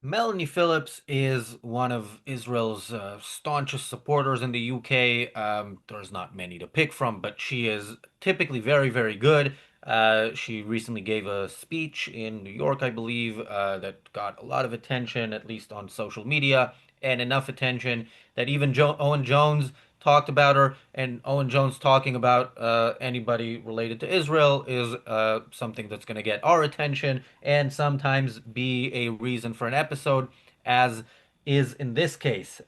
Melanie Phillips is one of Israel's staunchest supporters in the UK. There's not many to pick from, but she is typically very, very good. She recently gave a speech in New York, I believe, that got a lot of attention, at least on social media, and enough attention that even Owen Jones talked about her. And Owen Jones talking about anybody related to Israel is something that's going to get our attention and sometimes be a reason for an episode, as is in this case.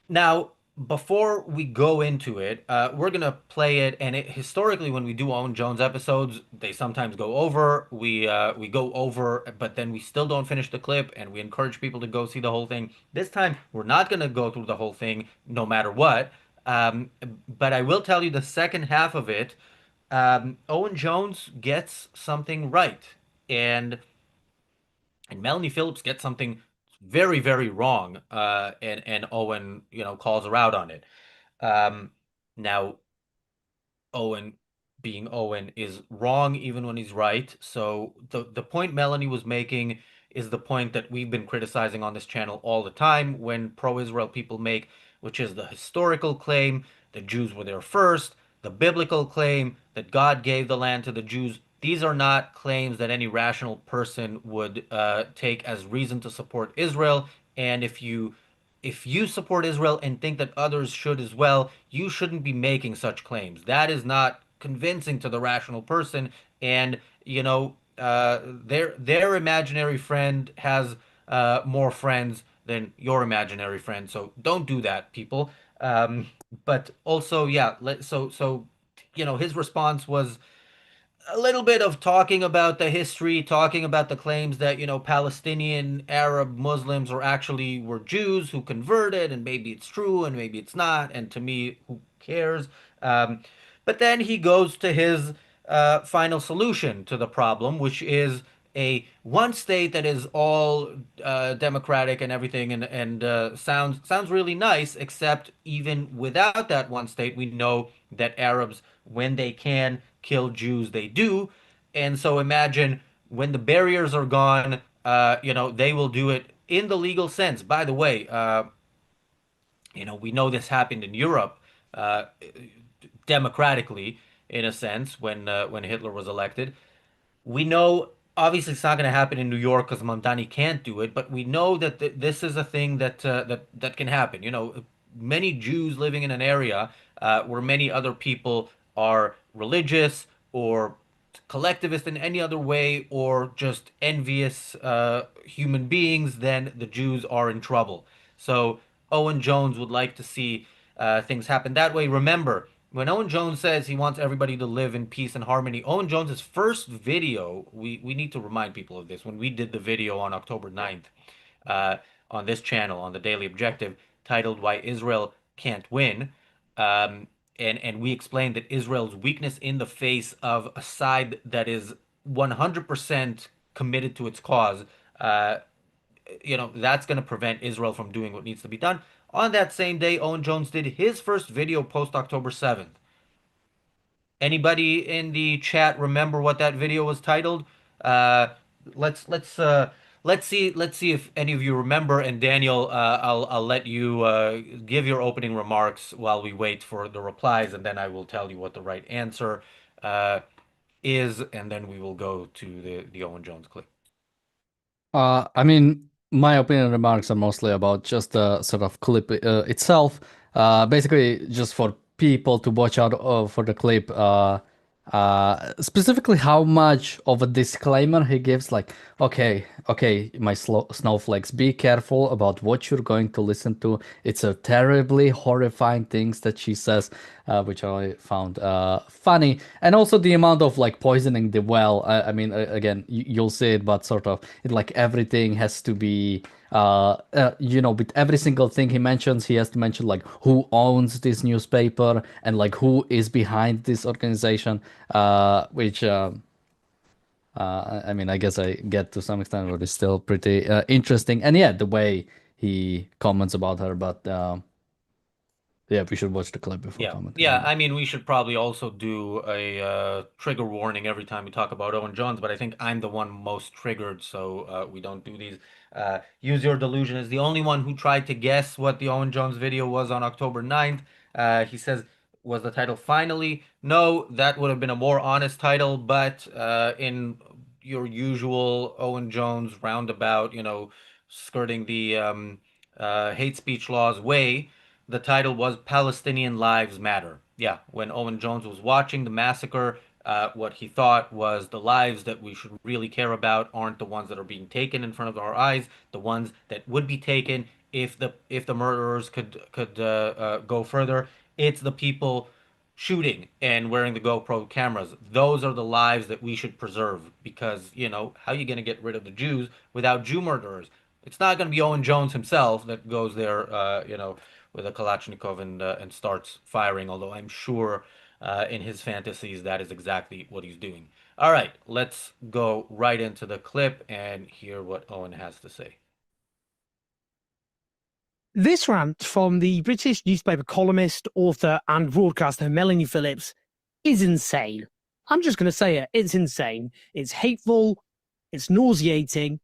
Now, before we go into it, we're gonna play it. And historically, when we do Owen Jones episodes, they sometimes go over. We go over, but then we still don't finish the clip, and we encourage people to go see the whole thing. This time, we're not gonna go through the whole thing, no matter what. Um, but I will tell you the second half of it. Owen Jones gets something right, and Melanie Phillips gets something very, very wrong, and Owen, calls her out on it. Um, Now, Owen, being Owen, is wrong even when he's right. So the point Melanie was making is the point that we've been criticizing on this channel all the time when pro-Israel people make, which is the historical claim that Jews were there first, the biblical claim that God gave the land to the Jews. These are not claims that any rational person would take as reason to support Israel. And if you support Israel and think that others should as well, you shouldn't be making such claims. That is not convincing to the rational person. And their imaginary friend has more friends than your imaginary friend. So don't do that, people. But also, yeah. His response was a little bit of talking about the history, talking about the claims that, Palestinian Arab Muslims were Jews who converted, and maybe it's true and maybe it's not. And to me, who cares? Um, but then he goes to his final solution to the problem, which is a one state that is all democratic and everything, and sounds really nice. Except even without that one state, we know that Arabs, when they can kill Jews, they do. And so imagine when the barriers are gone, they will do it in the legal sense. By the way, we know this happened in Europe, uh, democratically, in a sense, when Hitler was elected. We know obviously it's not going to happen in New York because Mamdani can't do it, but we know that this is a thing that can happen. Many Jews living in an area where many other people are religious or collectivist in any other way, or just envious human beings, then the Jews are in trouble. So Owen Jones would like to see things happen that way. Remember, when Owen Jones says he wants everybody to live in peace and harmony, Owen Jones's first video, we need to remind people of this, when we did the video on October 9th uh, on this channel, on the Daily Objective, titled Why Israel Can't Win. And we explained that Israel's weakness in the face of a side that is 100% committed to its cause, uh, that's going to prevent Israel from doing what needs to be done. On that same day, Owen Jones did his first video post October 7th. Anybody in the chat remember what that video was titled? Uh, let's let's uh, let's see if any of you remember. And Daniel, I'll let you give your opening remarks while we wait for the replies, and then I will tell you what the right answer uh, is, and then we will go to the Owen Jones clip. I mean, my opinion remarks are mostly about just the sort of clip itself. Basically, just for people to watch out for the clip. Specifically, how much of a disclaimer he gives, like, okay, my snowflakes, be careful about what you're going to listen to. It's a terribly horrifying things that she says, which I found funny, and also the amount of like poisoning the well. I mean, again, you'll see it, but sort of it like everything has to be. With every single thing he mentions, he has to mention like who owns this newspaper and like who is behind this organization, which I mean, I guess I get to some extent, but it's still pretty interesting. And yeah, the way he comments about her, but Yeah, we should watch the clip before Yeah, commenting yeah. on it. I mean, we should probably also do a trigger warning every time we talk about Owen Jones, but I think I'm the one most triggered, so we don't do these. Use Your Delusion is the only one who tried to guess what the Owen Jones video was on October 9th. He says, was the title Finally? No, that would have been a more honest title, but in your usual Owen Jones roundabout, skirting the hate speech laws way, the title was Palestinian Lives Matter. Yeah, when Owen Jones was watching the massacre, what he thought was the lives that we should really care about aren't the ones that are being taken in front of our eyes, the ones that would be taken if the murderers could go further. It's the people shooting and wearing the GoPro cameras. Those are the lives that we should preserve because, how are you going to get rid of the Jews without Jew murderers? It's not going to be Owen Jones himself that goes there, with a Kalashnikov and starts firing, although I'm sure in his fantasies that is exactly what he's doing. All right, let's go right into the clip and hear what Owen has to say. This rant from the British newspaper columnist, author, and broadcaster Melanie Phillips is insane. I'm just going to say it. It's insane. It's hateful, it's nauseating,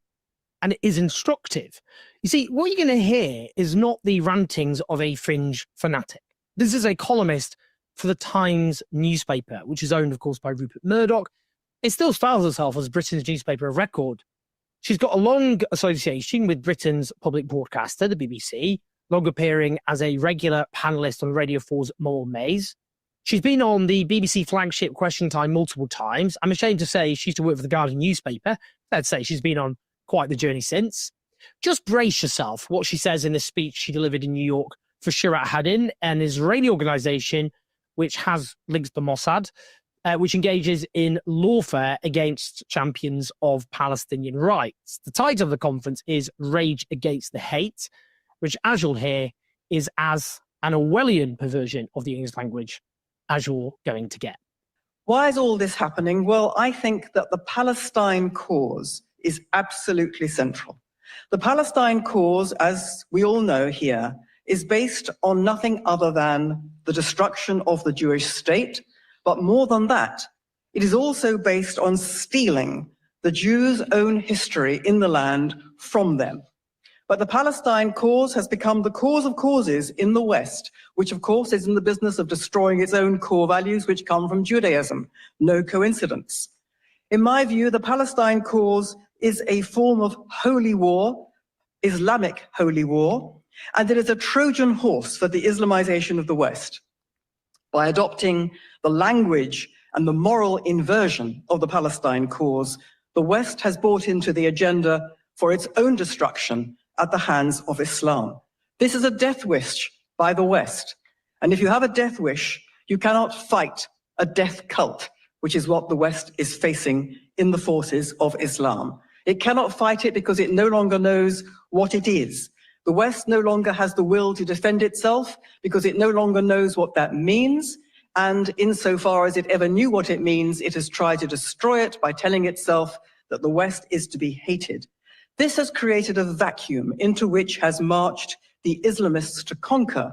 and it is instructive. You see, what you're going to hear is not the rantings of a fringe fanatic. This is a columnist for the Times newspaper, which is owned, of course, by Rupert Murdoch. It still styles itself as Britain's newspaper of record. She's got a long association with Britain's public broadcaster, the BBC, long appearing as a regular panelist on Radio 4's Moral Maze. She's been on the BBC flagship Question Time multiple times. I'm ashamed to say she used to work for the Guardian newspaper. I'd say she's been on quite the journey since. Just brace yourself what she says in the speech she delivered in New York for Shirat Hadin, an Israeli organization which has links to Mossad, which engages in lawfare against champions of Palestinian rights. The title of the conference is Rage Against the Hate, which, as you'll hear, is as an Orwellian perversion of the English language as you're going to get. Why is all this happening? Well, I think that the Palestine cause is absolutely central. The Palestine cause, as we all know here, is based on nothing other than the destruction of the Jewish state. But more than that, it is also based on stealing the Jews' own history in the land from them. But the Palestine cause has become the cause of causes in the West, which of course is in the business of destroying its own core values, which come from Judaism. No coincidence. In my view, the Palestine cause is a form of holy war, Islamic holy war, and it is a Trojan horse for the Islamization of the West. By adopting the language and the moral inversion of the Palestine cause, the West has bought into the agenda for its own destruction at the hands of Islam. This is a death wish by the West. And if you have a death wish, you cannot fight a death cult, which is what the West is facing in the forces of Islam. It cannot fight it because it no longer knows what it is. The West no longer has the will to defend itself because it no longer knows what that means. And insofar as it ever knew what it means, it has tried to destroy it by telling itself that the West is to be hated. This has created a vacuum into which has marched the Islamists to conquer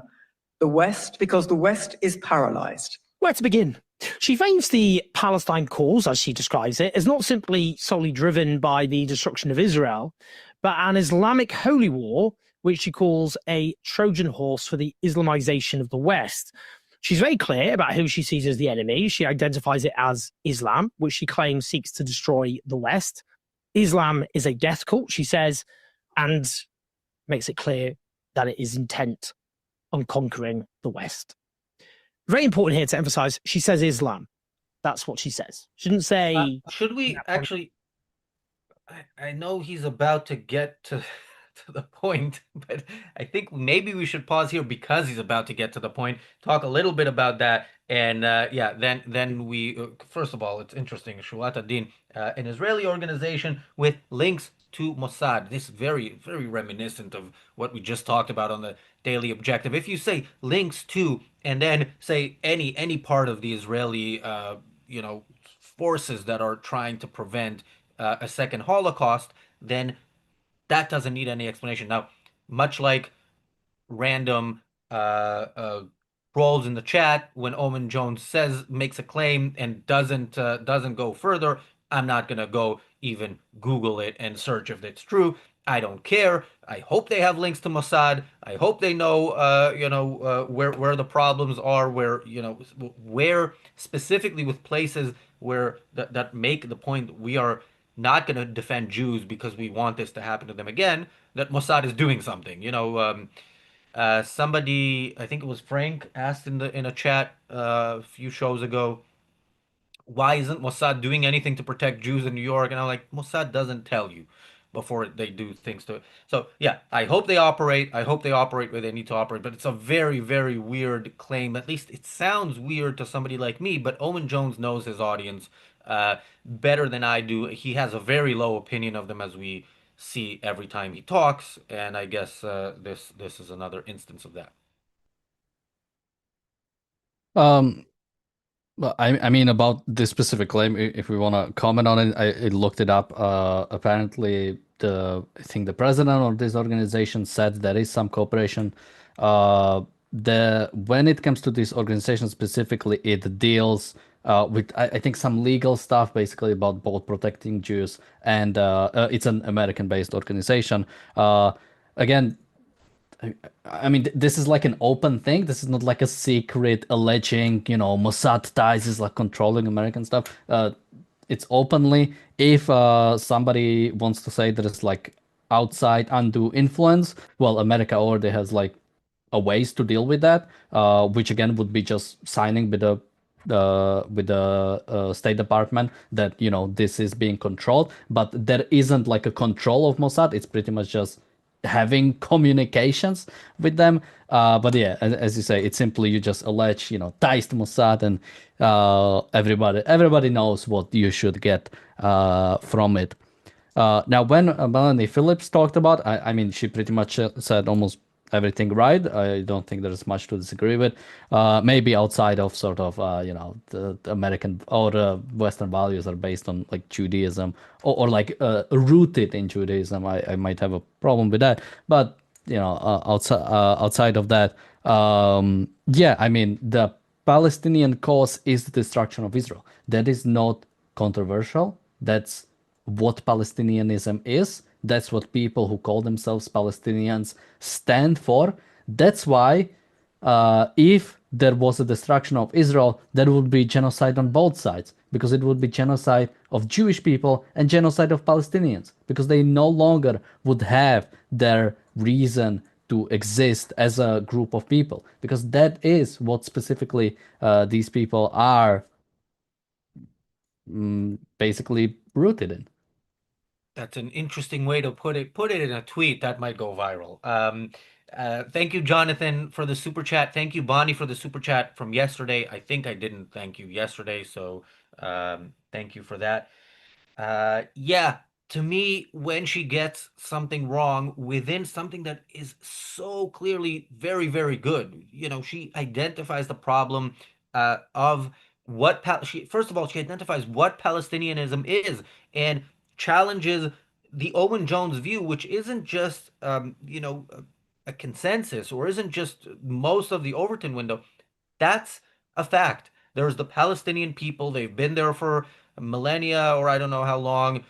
the West because the West is paralyzed. Where to begin? She frames the Palestine cause, as she describes it, as not simply solely driven by the destruction of Israel, but an Islamic holy war, which she calls a Trojan horse for the Islamization of the West. She's very clear about who she sees as the enemy. She identifies it as Islam, which she claims seeks to destroy the West. Islam is a death cult, she says, and makes it clear that it is intent on conquering the West. Very important here to emphasize, she says Islam. That's what she says. She didn't say... Should we actually... I know he's about to get to the point, but I think maybe we should pause here because he's about to get to the point. Talk a little bit about that, and yeah, then we first of all, it's interesting. Shuat ad-Din, an Israeli organization with links to Mossad. This is very reminiscent of what we just talked about on the Daily Objective. If you say links to, and then say any part of the Israeli, forces that are trying to prevent a second Holocaust, then that doesn't need any explanation. Now, much like random trolls in the chat when Owen Jones makes a claim and doesn't go further. I'm not gonna go even Google it and search if it's true. I don't care. I hope they have links to Mossad. I hope they know, where the problems are, where where specifically with places where that make the point we are not going to defend Jews because we want this to happen to them again. That Mossad is doing something. Somebody, I think it was Frank, asked in a chat a few shows ago, why isn't Mossad doing anything to protect Jews in New York? And I'm like, Mossad doesn't tell you before they do things to it. So yeah, I hope they operate. I hope they operate where they need to operate. But it's a very, very weird claim. At least it sounds weird to somebody like me. But Owen Jones knows his audience better than I do. He has a very low opinion of them, as we see every time he talks. And I guess this is another instance of that. Um, Well, I mean about this specific claim, if we want to comment on it, I looked it up. Apparently, I think the president of this organization said there is some cooperation. When it comes to this organization specifically, it deals with I think some legal stuff, basically about both protecting Jews and it's an American-based organization. Again, I mean, this is like an open thing. This is not like a secret alleging, Mossad ties is like controlling American stuff. It's openly. If somebody wants to say that it's like outside undue influence, well, America already has like a ways to deal with that, which again would be just signing with the State Department that this is being controlled. But there isn't like a control of Mossad. It's pretty much just having communications with them. But yeah, as you say, it's simply you just allege, ties to Mossad, and everybody knows what you should get from it. Now, when Melanie Phillips talked about, I mean, she pretty much said almost everything right. I don't think there's much to disagree with. Maybe outside of sort of, the American or Western values are based on like Judaism or like rooted in Judaism. I might have a problem with that. But, outside of that, yeah, I mean, the Palestinian cause is the destruction of Israel. That is not controversial. That's what Palestinianism is. That's what people who call themselves Palestinians stand for. That's why, if there was a destruction of Israel, there would be genocide on both sides, because it would be genocide of Jewish people and genocide of Palestinians, because they no longer would have their reason to exist as a group of people, because that is what specifically these people are basically rooted in. That's an interesting way to put it. Put it in a tweet that might go viral. Thank you, Jonathan, for the super chat. Thank you, Bonnie, for the super chat from yesterday. I think I didn't thank you yesterday, so thank you for that. Yeah, to me, when she gets something wrong within something that is so clearly very, very good, she identifies the problem of first of all, she identifies what Palestinianism is and challenges the Owen Jones view, which isn't just, a consensus or isn't just most of the Overton window. That's a fact. There's the Palestinian people. They've been there for millennia, or I don't know how long.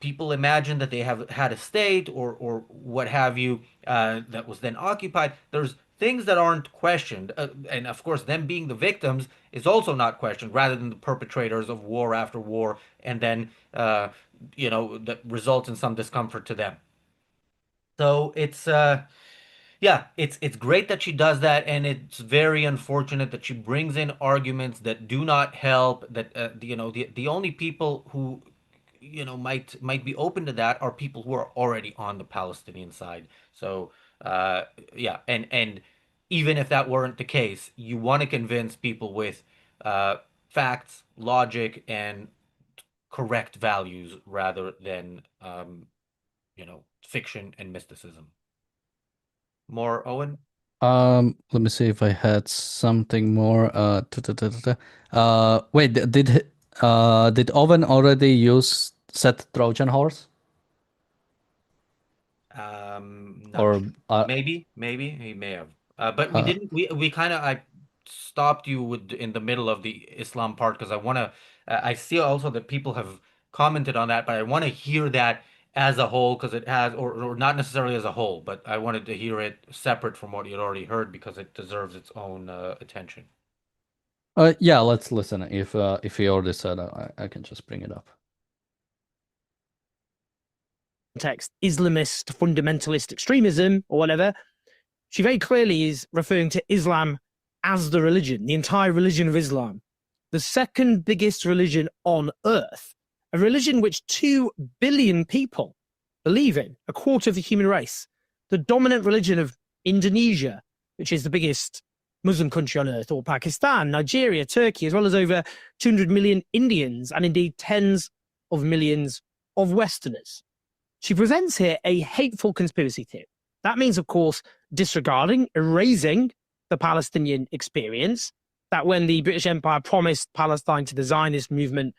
People imagine that they have had a state or what have you, that was then occupied. There's things that aren't questioned. And of course, them being the victims is also not questioned, rather than the perpetrators of war after war, and then, that results in some discomfort to them. So yeah, it's great that she does that, and it's very unfortunate that she brings in arguments that do not help. That the only people who might be open to that are people who are already on the Palestinian side. So yeah, and even if that weren't the case, you want to convince people with facts, logic, and correct values rather than fiction and mysticism. More, Owen? Let me see if I had something more. Wait, did Owen already use set Trojan horse? Not Or sure. Maybe he may have. But we uh, didn't. We kind of. stopped you in the middle of the Islam part because I want to. I see also that people have commented on that, but I want to hear that as a whole because it has, or not necessarily as a whole, but I wanted to hear it separate from what you'd already heard because it deserves its own attention. Yeah, let's listen. If he already said, I can just bring it up. Text Islamist fundamentalist extremism or whatever, she very clearly is referring to Islam as the religion, the entire religion of Islam, the second biggest religion on earth, a religion which 2 billion people believe in, a quarter of the human race, the dominant religion of Indonesia, which is the biggest Muslim country on earth, or Pakistan, Nigeria, Turkey, as well as over 200 million Indians and indeed tens of millions of Westerners. She presents here a hateful conspiracy theory. That means, of course, disregarding, erasing the Palestinian experience, that when the British Empire promised Palestine to the Zionist movement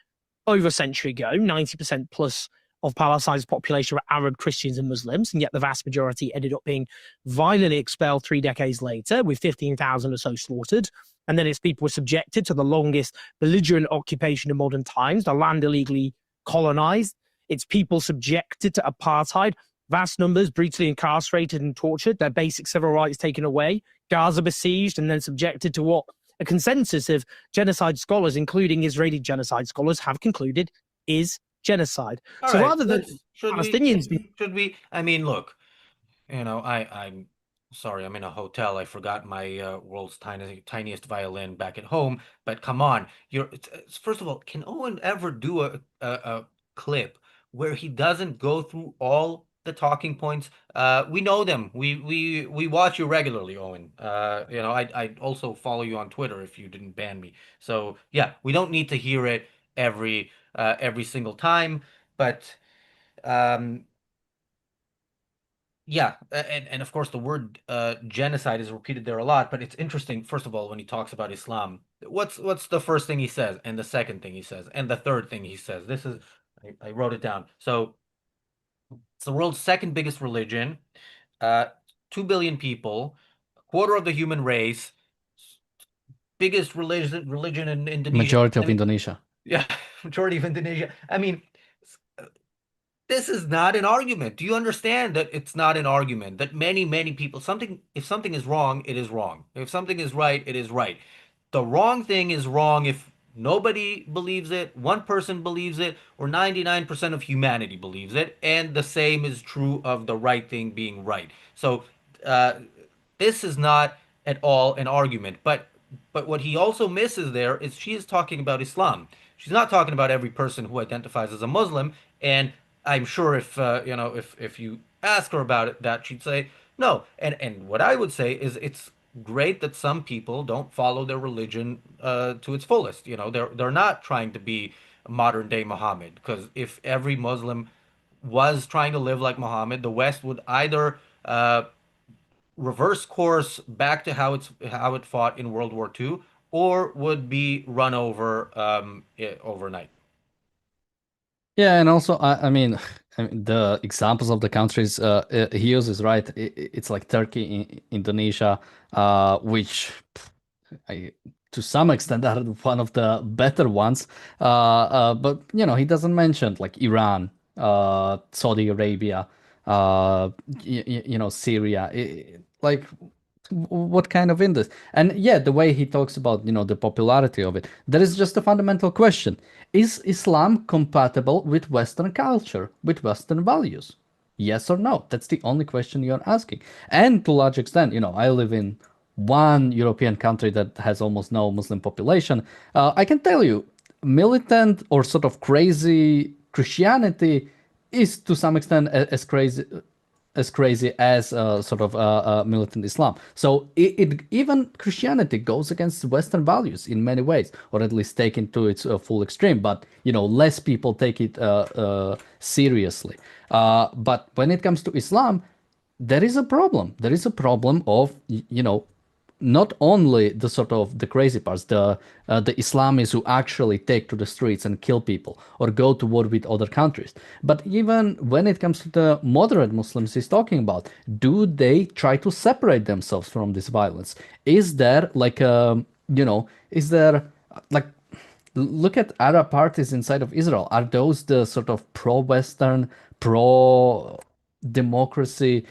over a century ago, 90% plus of Palestine's population were Arab Christians and Muslims, and yet the vast majority ended up being violently expelled 3 decades later, with 15,000 or so slaughtered. And then its people were subjected to the longest belligerent occupation of modern times, the land illegally colonized, its people subjected to apartheid, vast numbers brutally incarcerated and tortured, their basic civil rights taken away, Gaza besieged and then subjected to what a consensus of genocide scholars, including Israeli genocide scholars, have concluded is genocide. All So right, rather than should Palestinians should we? I mean, look, I'm sorry, I'm in a hotel. I forgot my world's tiniest violin back at home. But come on, first of all, can Owen ever do a clip where he doesn't go through all the talking points? We know them. We watch you regularly, Owen. I also follow you on Twitter if you didn't ban me. So yeah, we don't need to hear it every single time. But um, yeah, and of course the word genocide is repeated there a lot, but it's interesting, first of all, when he talks about Islam, what's the first thing he says, and the second thing he says, and the third thing he says. This is I wrote it down. So it's the world's second biggest religion, uh, 2 billion people, a quarter of the human race, biggest religion in Indonesia. Majority I of mean, Indonesia. yeah, majority of Indonesia. I mean, this is not an argument. Do you understand that it's not an argument? That many people, if something is wrong, it is wrong. If something is right, it is right. The wrong thing is wrong if nobody believes it, one person believes it, or 99% of humanity believes it, and the same is true of the right thing being right. So, uh, this is not at all an argument. But what he also misses there is she is talking about Islam. She's not talking about every person who identifies as a Muslim. And I'm sure if if you ask her about it, that she'd say no. And what I would say is it's great that some people don't follow their religion to its fullest. They're not trying to be modern day Muhammad, because if every Muslim was trying to live like Muhammad, the West would either reverse course back to how it fought in World War II, or would be run over overnight. Yeah, and also, I mean, the examples of the countries he uses, right? It's like Turkey, Indonesia, which I, to some extent are one of the better ones. But he doesn't mention like Iran, Saudi Arabia, Syria. Like, what kind of industry? And yeah, the way he talks about the popularity of it, there is just a fundamental question: is Islam compatible with Western culture, with Western values? Yes or no? That's the only question you're asking. And to a large extent, I live in one European country that has almost no Muslim population. I can tell you, militant or sort of crazy Christianity is to some extent as crazy as sort of militant Islam. So even Christianity goes against Western values in many ways, or at least taken to its full extreme. But less people take it seriously. But when it comes to Islam, there is a problem. There is a problem of not only the sort of the crazy parts, the Islamists who actually take to the streets and kill people or go to war with other countries, but even when it comes to the moderate Muslims he's talking about, do they try to separate themselves from this violence? Is there like a is there like look at Arab parties inside of Israel. Are those the sort of pro-Western, pro-democracy,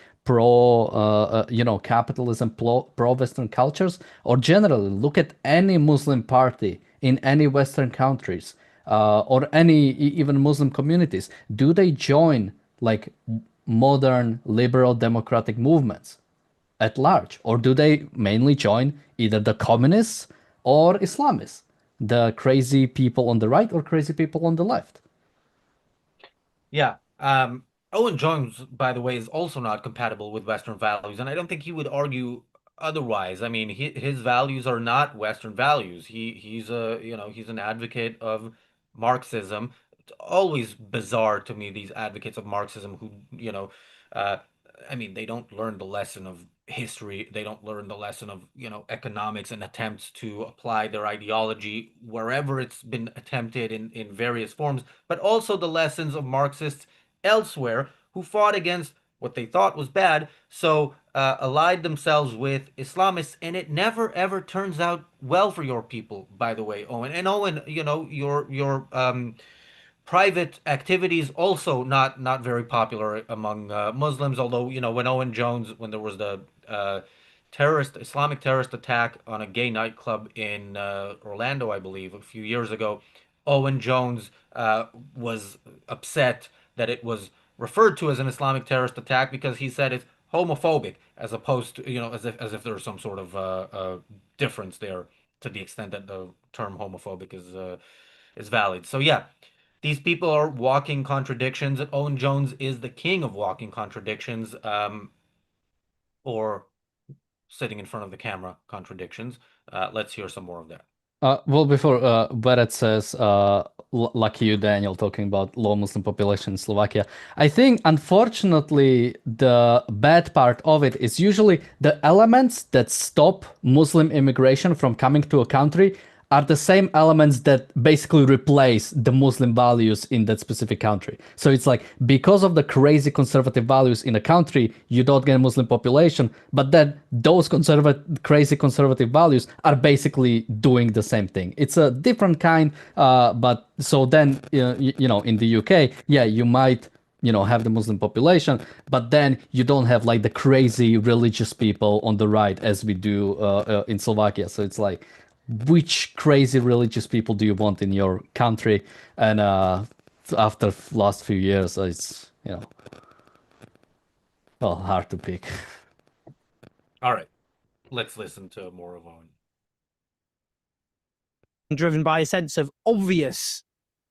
capitalism, pro-Western cultures? Or generally, look at any Muslim party in any Western countries, or any even Muslim communities. Do they join like modern liberal democratic movements at large, or do they mainly join either the communists or Islamists, the crazy people on the right or crazy people on the left? Yeah. Owen Jones, by the way, is also not compatible with Western values, and I don't think he would argue otherwise. I mean, his values are not Western values. He's an advocate of Marxism. It's always bizarre to me, these advocates of Marxism who, uh, I mean, they don't learn the lesson of history. They don't learn the lesson of, economics and attempts to apply their ideology wherever it's been attempted in various forms, but also the lessons of Marxists elsewhere who fought against what they thought was bad, so allied themselves with Islamists, and it never ever turns out well for your people, by the way, Owen. And Owen, your private activities also not very popular among Muslims. Although when Owen Jones, when there was the Islamic terrorist attack on a gay nightclub in Orlando, I believe, a few years ago, Owen Jones was upset that it was referred to as an Islamic terrorist attack because he said it's homophobic, as opposed to as if there's some sort of difference there, to the extent that the term homophobic is valid. So yeah, these people are walking contradictions. Owen Jones is the king of walking contradictions, or sitting in front of the camera contradictions. Let's hear some more of that. Well, before Beret says, like you, Daniel, talking about low Muslim population in Slovakia, I think unfortunately the bad part of it is usually the elements that stop Muslim immigration from coming to a country are the same elements that basically replace the Muslim values in that specific country. So it's like because of the crazy conservative values in a country, you don't get a Muslim population, but then those crazy conservative values are basically doing the same thing. It's a different kind, but so then in the UK, yeah, you might have the Muslim population, but then you don't have like the crazy religious people on the right as we do in Slovakia. So it's like, which crazy religious people do you want in your country? And after last few years, it's well, hard to pick. All right, let's listen to more of Owen. Driven by a sense of obvious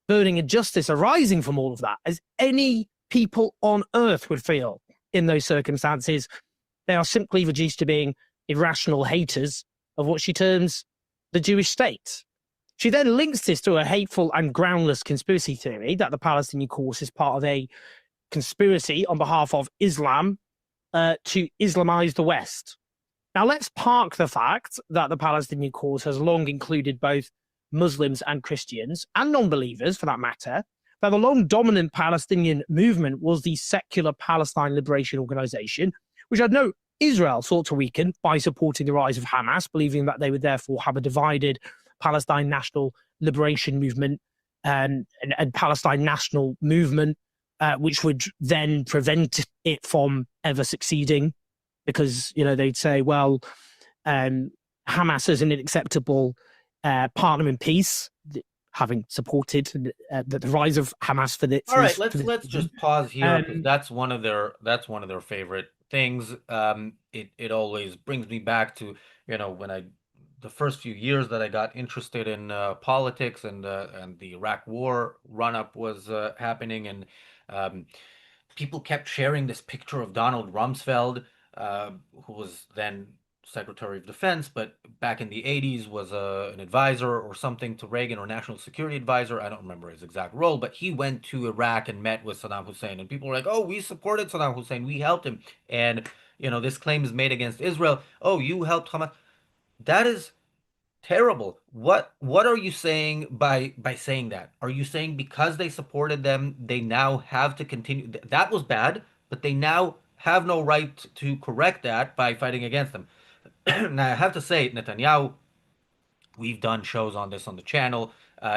burning injustice arising from all of that, as any people on earth would feel in those circumstances. They are simply reduced to being irrational haters of what she terms the Jewish state. She then links this to a hateful and groundless conspiracy theory that the Palestinian cause is part of a conspiracy on behalf of Islam to Islamize the West. Now, let's park the fact that the Palestinian cause has long included both Muslims and Christians, and non-believers for that matter, that the long dominant Palestinian movement was the secular Palestine Liberation Organization, which had no Israel sought to weaken by supporting the rise of Hamas, believing that they would therefore have a divided Palestine National Liberation Movement and Palestine National Movement, which would then prevent it from ever succeeding, because they'd say, well, Hamas is an unacceptable partner in peace, having supported the rise of Hamas for the. All right, let's just pause here, because that's one of their favorite things. It always brings me back to when the first few years that I got interested in politics, and the Iraq War run up was happening, and people kept sharing this picture of Donald Rumsfeld, who was then Secretary of Defense, but back in the 80s was an advisor or something to Reagan, or national security advisor. I don't remember his exact role, but he went to Iraq and met with Saddam Hussein. And people were like, oh, we supported Saddam Hussein. We helped him. And, this claim is made against Israel. Oh, you helped Hamas. That is terrible. What are you saying by saying that? Are you saying because they supported them, they now have to continue? That was bad, but they now have no right to correct that by fighting against them. Now, I have to say, Netanyahu We've done shows on this on the channel.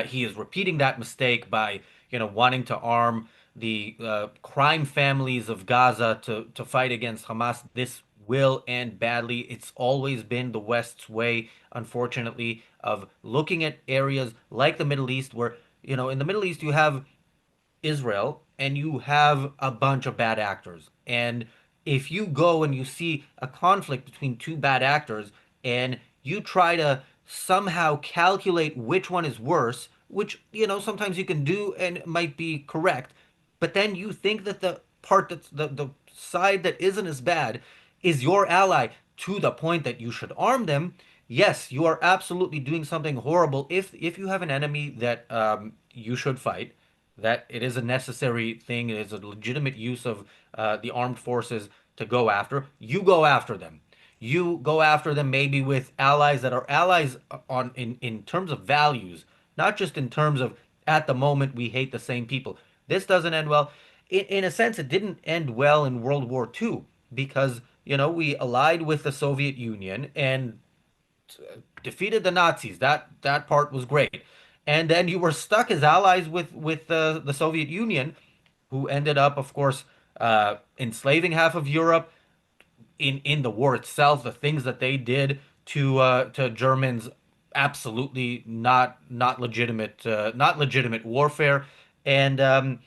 He is repeating that mistake by, wanting to arm the crime families of Gaza to fight against Hamas. This will end badly. It's always been the West's way, unfortunately, of looking at areas like the Middle East, where, in the Middle East you have Israel and you have a bunch of bad actors. And if you go and you see a conflict between two bad actors and you try to somehow calculate which one is worse, which, sometimes you can do and it might be correct, but then you think that the part that's the side that isn't as bad is your ally to the point that you should arm them. Yes, you are absolutely doing something horrible if you have an enemy that you should fight, that it is a necessary thing, it is a legitimate use of the armed forces to go after. You go after them. You go after them maybe with allies that are allies in terms of values, not just in terms of at the moment we hate the same people. This doesn't end well. In a sense, it didn't end well in World War II because, we allied with the Soviet Union and defeated the Nazis. That part was great. And then you were stuck as allies with the Soviet Union, who ended up, of course, enslaving half of Europe in the war itself. The things that they did to Germans, absolutely not legitimate warfare. And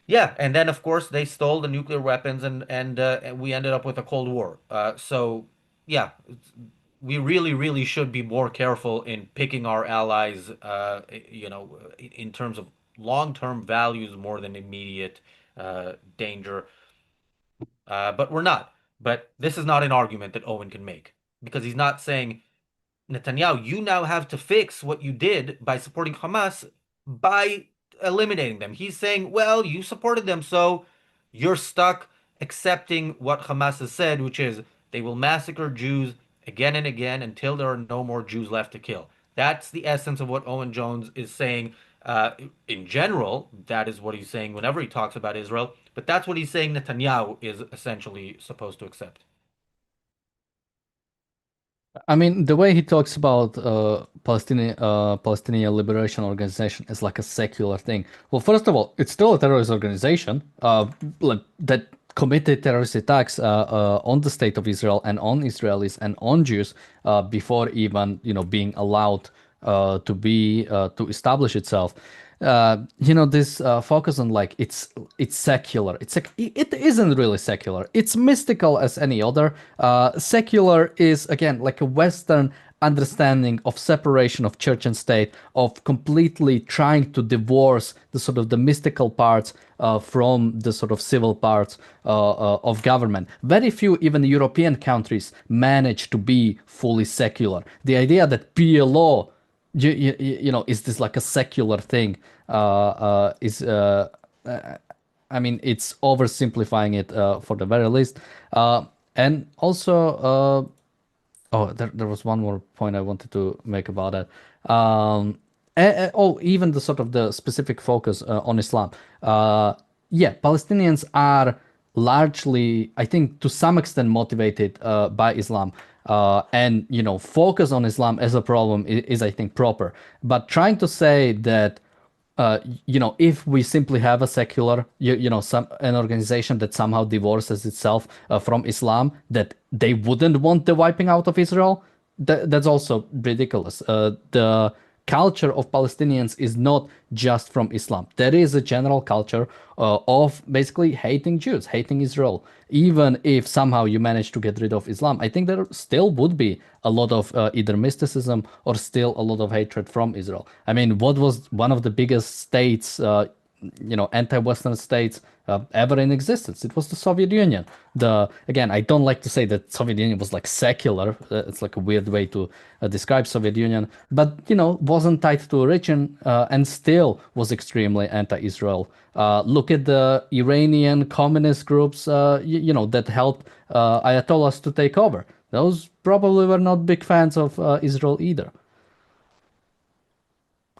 yeah, and then of course they stole the nuclear weapons, and we ended up with a Cold War. So yeah, we really should be more careful in picking our allies, in terms of long-term values more than immediate danger. But we're not. But this is not an argument that Owen can make because he's not saying, Netanyahu, you now have to fix what you did by supporting Hamas by eliminating them. He's saying, well, you supported them, so you're stuck accepting what Hamas has said, which is they will massacre Jews again and again until there are no more Jews left to kill. That's the essence of what Owen Jones is saying. In general, that is what he's saying whenever he talks about Israel, but that's what he's saying Netanyahu is essentially supposed to accept. I mean, the way he talks about Palestinian Liberation Organization is like a secular thing. Well, first of all, it's still a terrorist organization that committed terrorist attacks on the state of Israel and on Israelis and on Jews before even being allowed to establish itself. This focus on like it's secular. It's like it isn't really secular. It's mystical as any other. Secular is again like a Western understanding of separation of church and state, of completely trying to divorce the sort of the mystical parts from the sort of civil parts of government. Very few, even European countries, manage to be fully secular. The idea that PLO is this like a secular thing is I mean it's oversimplifying it for the very least, and also there was one more point I wanted to make about it. Even the sort of the specific focus on Islam. Yeah, Palestinians are largely, I think, to some extent motivated by Islam. And focus on Islam as a problem is I think proper. But trying to say that if we simply have a secular, an organization that somehow divorces itself from Islam, that they wouldn't want the wiping out of Israel, that's also ridiculous. The culture of Palestinians is not just from Islam. There is a general culture of basically hating Jews, hating Israel. Even if somehow you manage to get rid of Islam, I think there still would be a lot of either mysticism or still a lot of hatred from Israel. I mean, what was one of the biggest states, anti-Western states ever in existence? It was the Soviet Union. Again, I don't like to say that Soviet Union was like secular. It's like a weird way to describe Soviet Union, but wasn't tied to a region and still was extremely anti-Israel. Look at the Iranian communist groups, that helped Ayatollahs to take over. Those probably were not big fans of Israel either.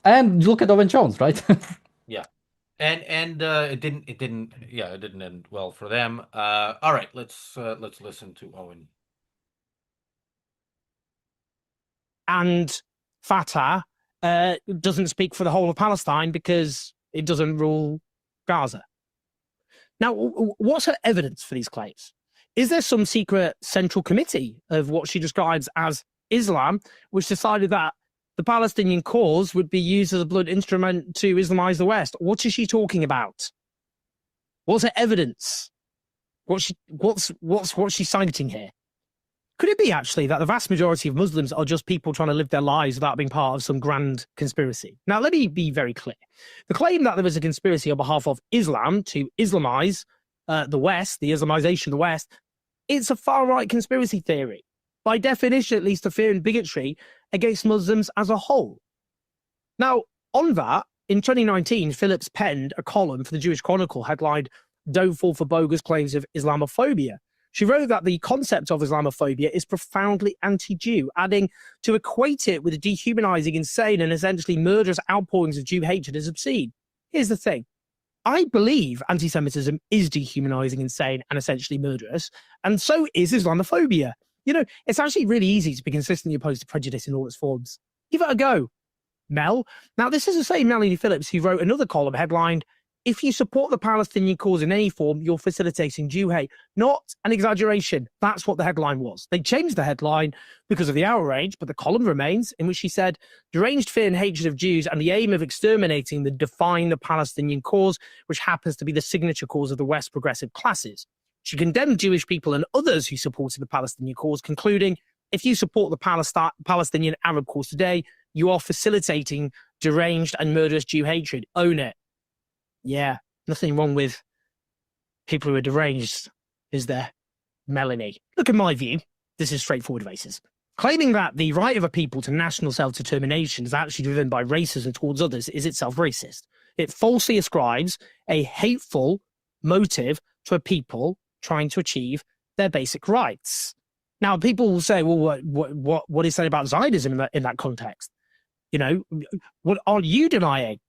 And look at Owen Jones, right? Yeah. And it didn't end well for them. All right, let's listen to Owen. And Fatah doesn't speak for the whole of Palestine because it doesn't rule Gaza. Now, what's her evidence for these claims? Is there some secret central committee of what she describes as Islam, which decided that the Palestinian cause would be used as a blunt instrument to Islamize the West? What is she talking about? What's her evidence? What's she citing here? Could it be actually that the vast majority of Muslims are just people trying to live their lives without being part of some grand conspiracy? Now, let me be very clear. The claim that there is a conspiracy on behalf of Islam to Islamize the West, the Islamization of the West, it's a far-right conspiracy theory. By definition, at least, a fear and bigotry against Muslims as a whole. Now, on that, in 2019, Phillips penned a column for the Jewish Chronicle headlined, "Don't Fall for Bogus Claims of Islamophobia." She wrote that the concept of Islamophobia is profoundly anti-Jew, adding to equate it with dehumanizing, insane, and essentially murderous outpourings of Jew hatred is obscene. Here's the thing. I believe anti-Semitism is dehumanizing, insane, and essentially murderous, and so is Islamophobia. You know, it's actually really easy to be consistently opposed to prejudice in all its forms. Give it a go, Mel. Now, this is the same Melanie Phillips who wrote another column headlined, "If you support the Palestinian cause in any form, you're facilitating Jew hate." Not an exaggeration. That's what the headline was. They changed the headline because of the outrage, but the column remains, in which she said, "Deranged fear and hatred of Jews and the aim of exterminating them define the Palestinian cause, which happens to be the signature cause of the West's progressive classes." She condemned Jewish people and others who supported the Palestinian cause, concluding, "If you support the Palestinian Arab cause today, you are facilitating deranged and murderous Jew hatred. Own it." Yeah, nothing wrong with people who are deranged, is there, Melanie? Look, at my view, this is straightforward basis. Claiming that the right of a people to national self-determination is actually driven by racism towards others is itself racist. It falsely ascribes a hateful motive to a people trying to achieve their basic rights. Now, people will say, well, what is said about Zionism in that context? You know, what are you denying?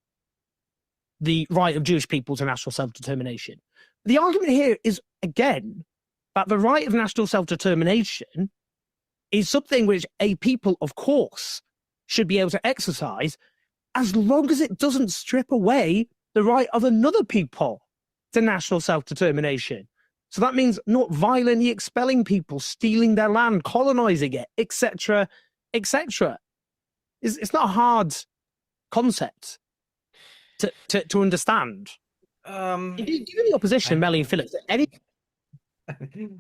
The right of Jewish people to national self-determination. The argument here is, again, that the right of national self-determination is something which a people, of course, should be able to exercise as long as it doesn't strip away the right of another people to national self-determination. So that means not violently expelling people, stealing their land, colonizing it, etc., etc. It's not a hard concept to understand. Given the opposition, Melanie Phillips, any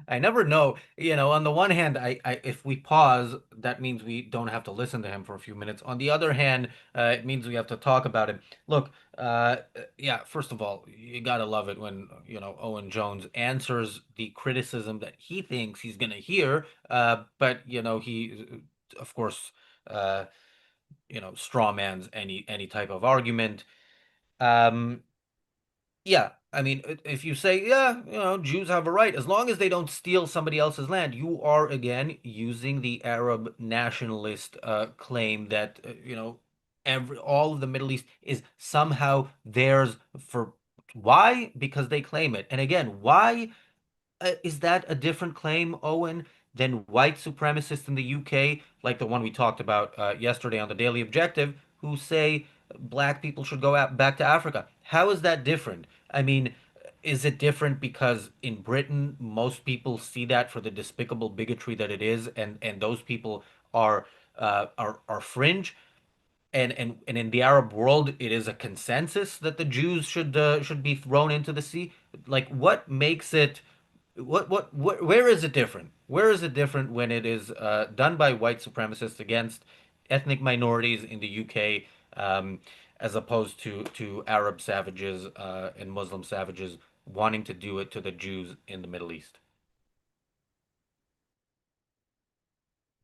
I never know. You know, on the one hand, if we pause, that means we don't have to listen to him for a few minutes. On the other hand, it means we have to talk about him. Look, yeah, first of all, you gotta love it when, you know, Owen Jones answers the criticism that he thinks he's gonna hear. But, you know, he, of course, you know, strawmans any type of argument. Um, yeah, I mean, if you say, yeah, you know, Jews have a right, as long as they don't steal somebody else's land, you are again using the Arab nationalist claim that, you know, all of the Middle East is somehow theirs for why? Because they claim it. And again, why is that a different claim, Owen, than white supremacists in the UK, like the one we talked about yesterday on the Daily Objective, who say black people should go out back to Africa? How is that different? I mean, is it different because in Britain most people see that for the despicable bigotry that it is, and those people are are fringe, and in the Arab world it is a consensus that the Jews should be thrown into the sea? Like, what makes it? Where is it different? Where is it different when it is done by white supremacists against ethnic minorities in the UK, as opposed to Arab savages and Muslim savages wanting to do it to the Jews in the Middle East?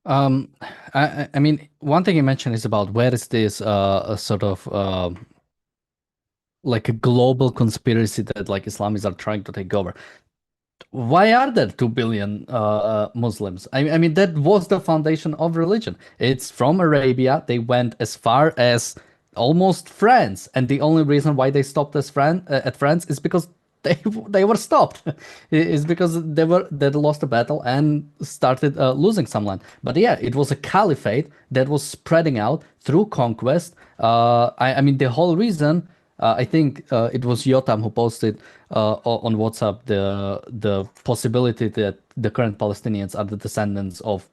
Um, I mean, one thing you mentioned is about where is this a sort of like a global conspiracy that like Islamists are trying to take over. Why are there 2 billion Muslims? I mean, that was the foundation of religion. It's from Arabia. They went as far as almost France, and the only reason why they stopped at France is because they were stopped. It's because they lost the battle and started losing some land. But yeah, it was a caliphate that was spreading out through conquest. I mean, the whole reason. I think it was Yotam who posted on WhatsApp the possibility that the current Palestinians are the descendants of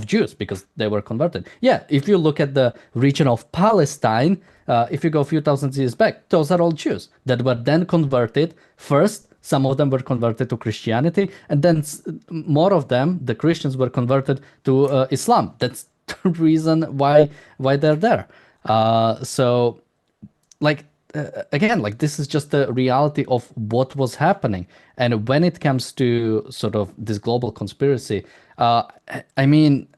Jews because they were converted. Yeah, if you look at the region of Palestine, if you go a few thousand years back, those are all Jews that were then converted. First, some of them were converted to Christianity, and then more of them, the Christians, were converted to Islam. That's the reason why they're there. So like again, like this is just the reality of what was happening. And when it comes to sort of this global conspiracy, I mean,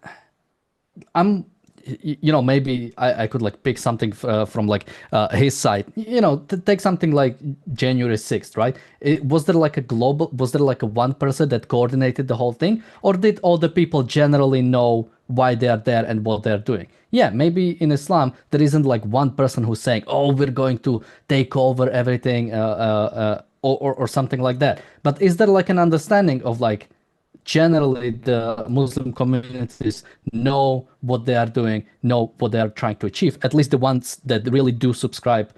I'm, maybe I could like pick something from like his side, to take something like January 6th, right? Was there like a one person that coordinated the whole thing, or did all the people generally know why they are there and what they're doing? Yeah, maybe in Islam there isn't like one person who's saying, "Oh, we're going to take over everything," or something like that. But is there like an understanding of like generally the Muslim communities know what they are doing, know what they are trying to achieve, at least the ones that really do subscribe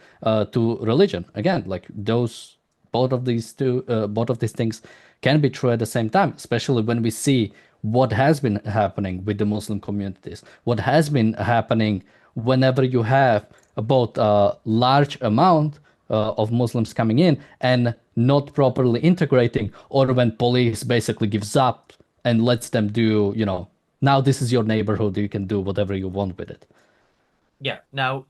to religion. Again, like those, both of these things can be true at the same time, especially when we see what has been happening with the Muslim communities, what has been happening whenever you have about a large amount of Muslims coming in and not properly integrating, or when police basically gives up and lets them do, now this is your neighborhood, you can do whatever you want with it. Yeah. Now,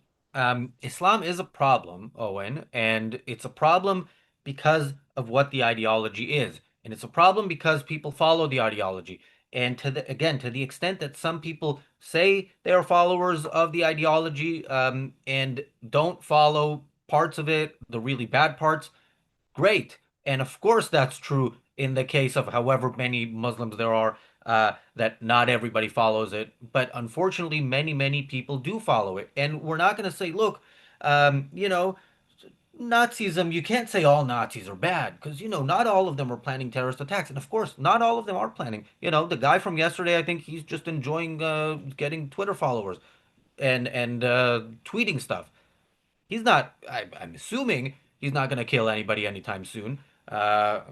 Islam is a problem, Owen, and it's a problem because of what the ideology is. And it's a problem because people follow the ideology. And to the extent that some people say they are followers of the ideology, and don't follow parts of it, the really bad parts, great. And of course, that's true in the case of however many Muslims there are, that not everybody follows it. But unfortunately, many people do follow it. And we're not going to say, look, um, you know, Nazism, you can't say all Nazis are bad because, not all of them are planning terrorist attacks. And of course, not all of them are planning. The guy from yesterday, I think he's just enjoying getting Twitter followers and tweeting stuff. He's not. I'm assuming he's not going to kill anybody anytime soon. Uh,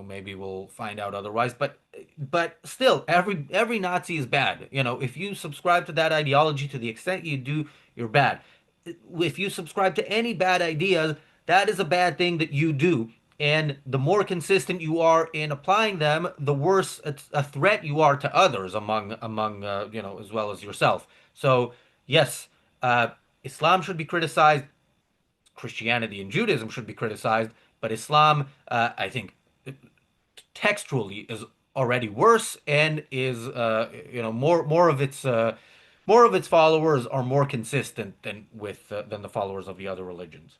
maybe we'll find out otherwise. But still, every Nazi is bad. If you subscribe to that ideology to the extent you do, you're bad. If you subscribe to any bad ideas, that is a bad thing that you do. And the more consistent you are in applying them, the worse a threat you are to others among as well as yourself. So yes, uh, Islam should be criticized. Christianity and Judaism should be criticized, but Islam, I think, textually is already worse and is, more of its followers are more consistent than the followers of the other religions.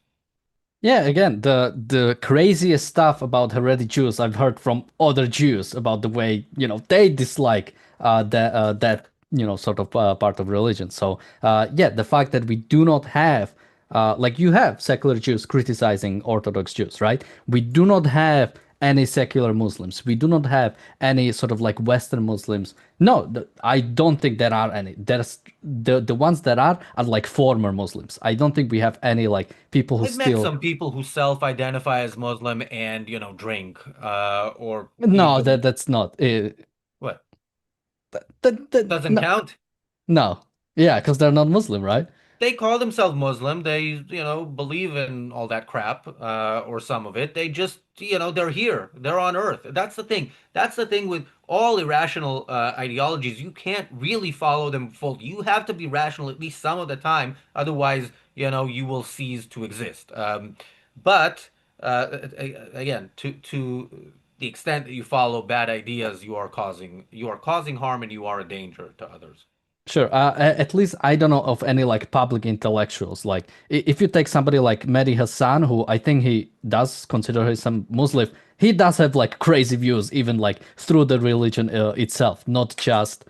Yeah, again, the craziest stuff about Haredi Jews I've heard from other Jews about the way, they dislike that sort of part of religion. So yeah, the fact that we do not have like you have secular Jews criticizing Orthodox Jews, right? We do not have any secular Muslims. We do not have any sort of like Western Muslims. No, I don't think there are any. There's the ones that are like former Muslims. I don't think we have any like people who I've met still. some people who self-identify as Muslim and, drink, or No, even that's not. what doesn't No, count. no. Yeah, because they're not Muslim, right? They call themselves Muslim. They, believe in all that crap, or some of it. They just, they're here. They're on Earth. That's the thing. That's the thing with all irrational ideologies. You can't really follow them fully. You have to be rational at least some of the time. Otherwise, you will cease to exist. But again, to the extent that you follow bad ideas, you are causing harm and you are a danger to others. Sure. At least I don't know of any like public intellectuals. Like if you take somebody like Mehdi Hassan, who I think he does consider him some Muslim, he does have like crazy views, even like through the religion itself, not just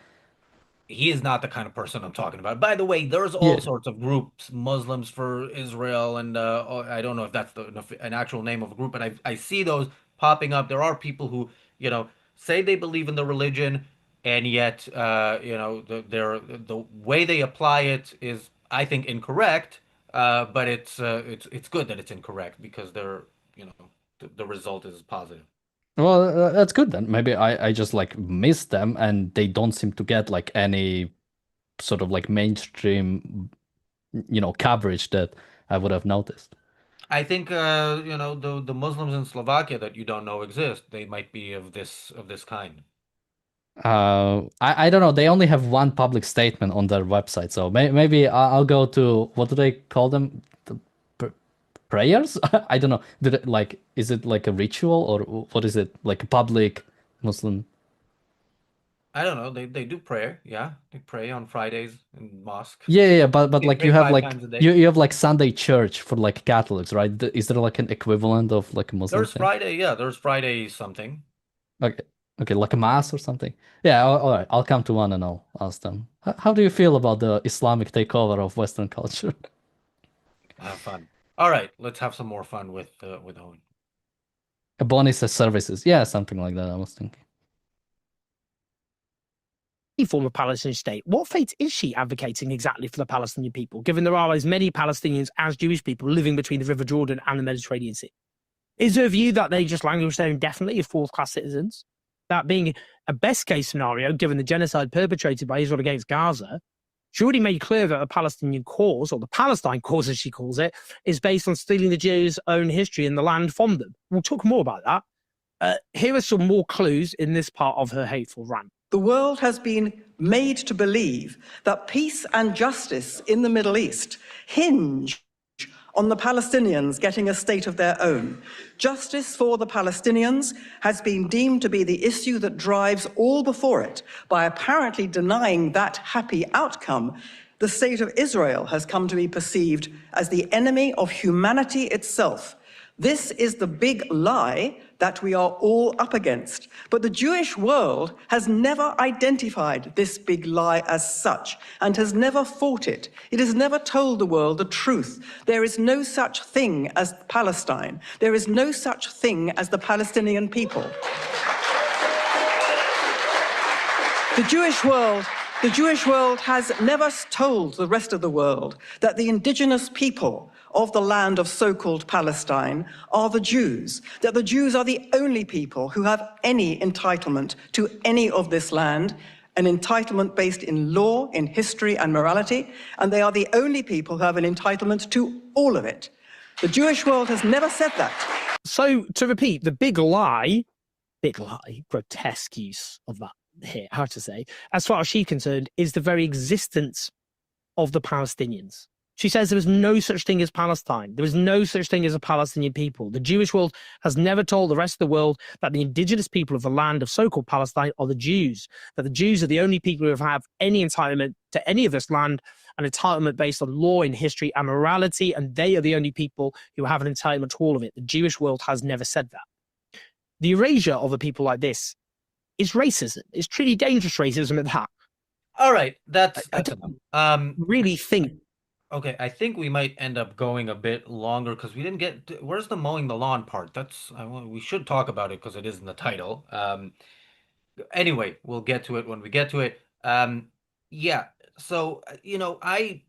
he is not the kind of person I'm talking about. By the way, there's all Yeah. sorts of groups, Muslims for Israel, and I don't know if that's an actual name of a group, but I see those popping up. There are people who, say they believe in the religion, and yet, the way they apply it is, I think, incorrect. But it's good that it's incorrect because the result is positive. Well, that's good then. Maybe I just like miss them and they don't seem to get like any sort of like mainstream, coverage that I would have noticed. I think the Muslims in Slovakia that you don't know exist. They might be of this kind. I don't know. They only have one public statement on their website, so maybe I'll go to what do they call them? The pr prayers? I don't know. Is it like a ritual or what is it? Like a public Muslim? I don't know. They do prayer. Yeah, they pray on Fridays in mosque. Yeah, but They like pray you have five like times a day. you have like Sunday church for like Catholics, right? Is there like an equivalent of like a Muslim There's thing? Friday. Yeah, there's Friday something. Okay, okay, like a mass or something. Yeah, all right. I'll come to one and I'll ask them. How do you feel about the Islamic takeover of Western culture? Have fun. All right, let's have some more fun with Owen. Bonus services. Yeah, something like that, I was thinking. Form of Palestinian state. What fate is she advocating exactly for the Palestinian people, given there are as many Palestinians as Jewish people living between the River Jordan and the Mediterranean Sea? Is her view that they just languish there indefinitely as fourth-class citizens? That being a best-case scenario, given the genocide perpetrated by Israel against Gaza, she already made clear that the Palestinian cause, or the Palestine cause as she calls it, is based on stealing the Jews' own history and the land from them. We'll talk more about that. Here are some more clues in this part of her hateful rant. The world has been made to believe that peace and justice in the Middle East hinge on the Palestinians getting a state of their own. Justice for the Palestinians has been deemed to be the issue that drives all before it. By apparently denying that happy outcome, the state of Israel has come to be perceived as the enemy of humanity itself. This is the big lie that we are all up against. But the Jewish world has never identified this big lie as such and has never fought it. It has never told the world the truth. There is no such thing as Palestine. There is no such thing as the Palestinian people. The Jewish world has never told the rest of the world that the indigenous people of the land of so-called Palestine are the Jews, that the Jews are the only people who have any entitlement to any of this land, an entitlement based in law, in history and morality, and they are the only people who have an entitlement to all of it. The Jewish world has never said that. So, to repeat, the big lie, grotesque use of that here, how to say, as far as she's concerned, is the very existence of the Palestinians. She says there is no such thing as Palestine. There is no such thing as a Palestinian people. The Jewish world has never told the rest of the world that the indigenous people of the land of so-called Palestine are the Jews, that the Jews are the only people who have any entitlement to any of this land, an entitlement based on law and history and morality, and they are the only people who have an entitlement to all of it. The Jewish world has never said that. The erasure of a people like this is racism. It's truly dangerous racism at that. All right, I that's don't enough. really think. Okay, I think we might end up going a bit longer because we didn't where's the mowing the lawn part? We should talk about it because it is in the title. Anyway, we'll get to it when we get to it. Yeah, so I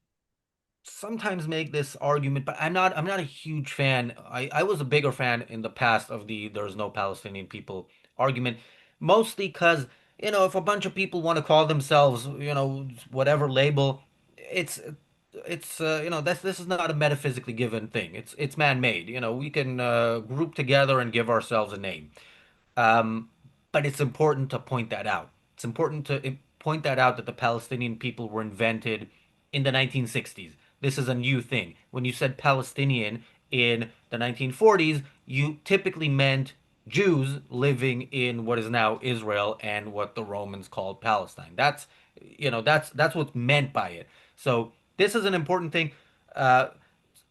sometimes make this argument, but I'm not a huge fan. I was a bigger fan in the past of the "there's no Palestinian people" argument, mostly because if a bunch of people want to call themselves whatever label, it's this is not a metaphysically given thing. It's man-made. We can group together and give ourselves a name. Um, but it's important to point that out. It's important to point that out that the Palestinian people were invented in the 1960s. This is a new thing. When you said Palestinian in the 1940s, you typically meant Jews living in what is now Israel and what the Romans called Palestine. That's what's meant by it. So this is an important thing. Uh,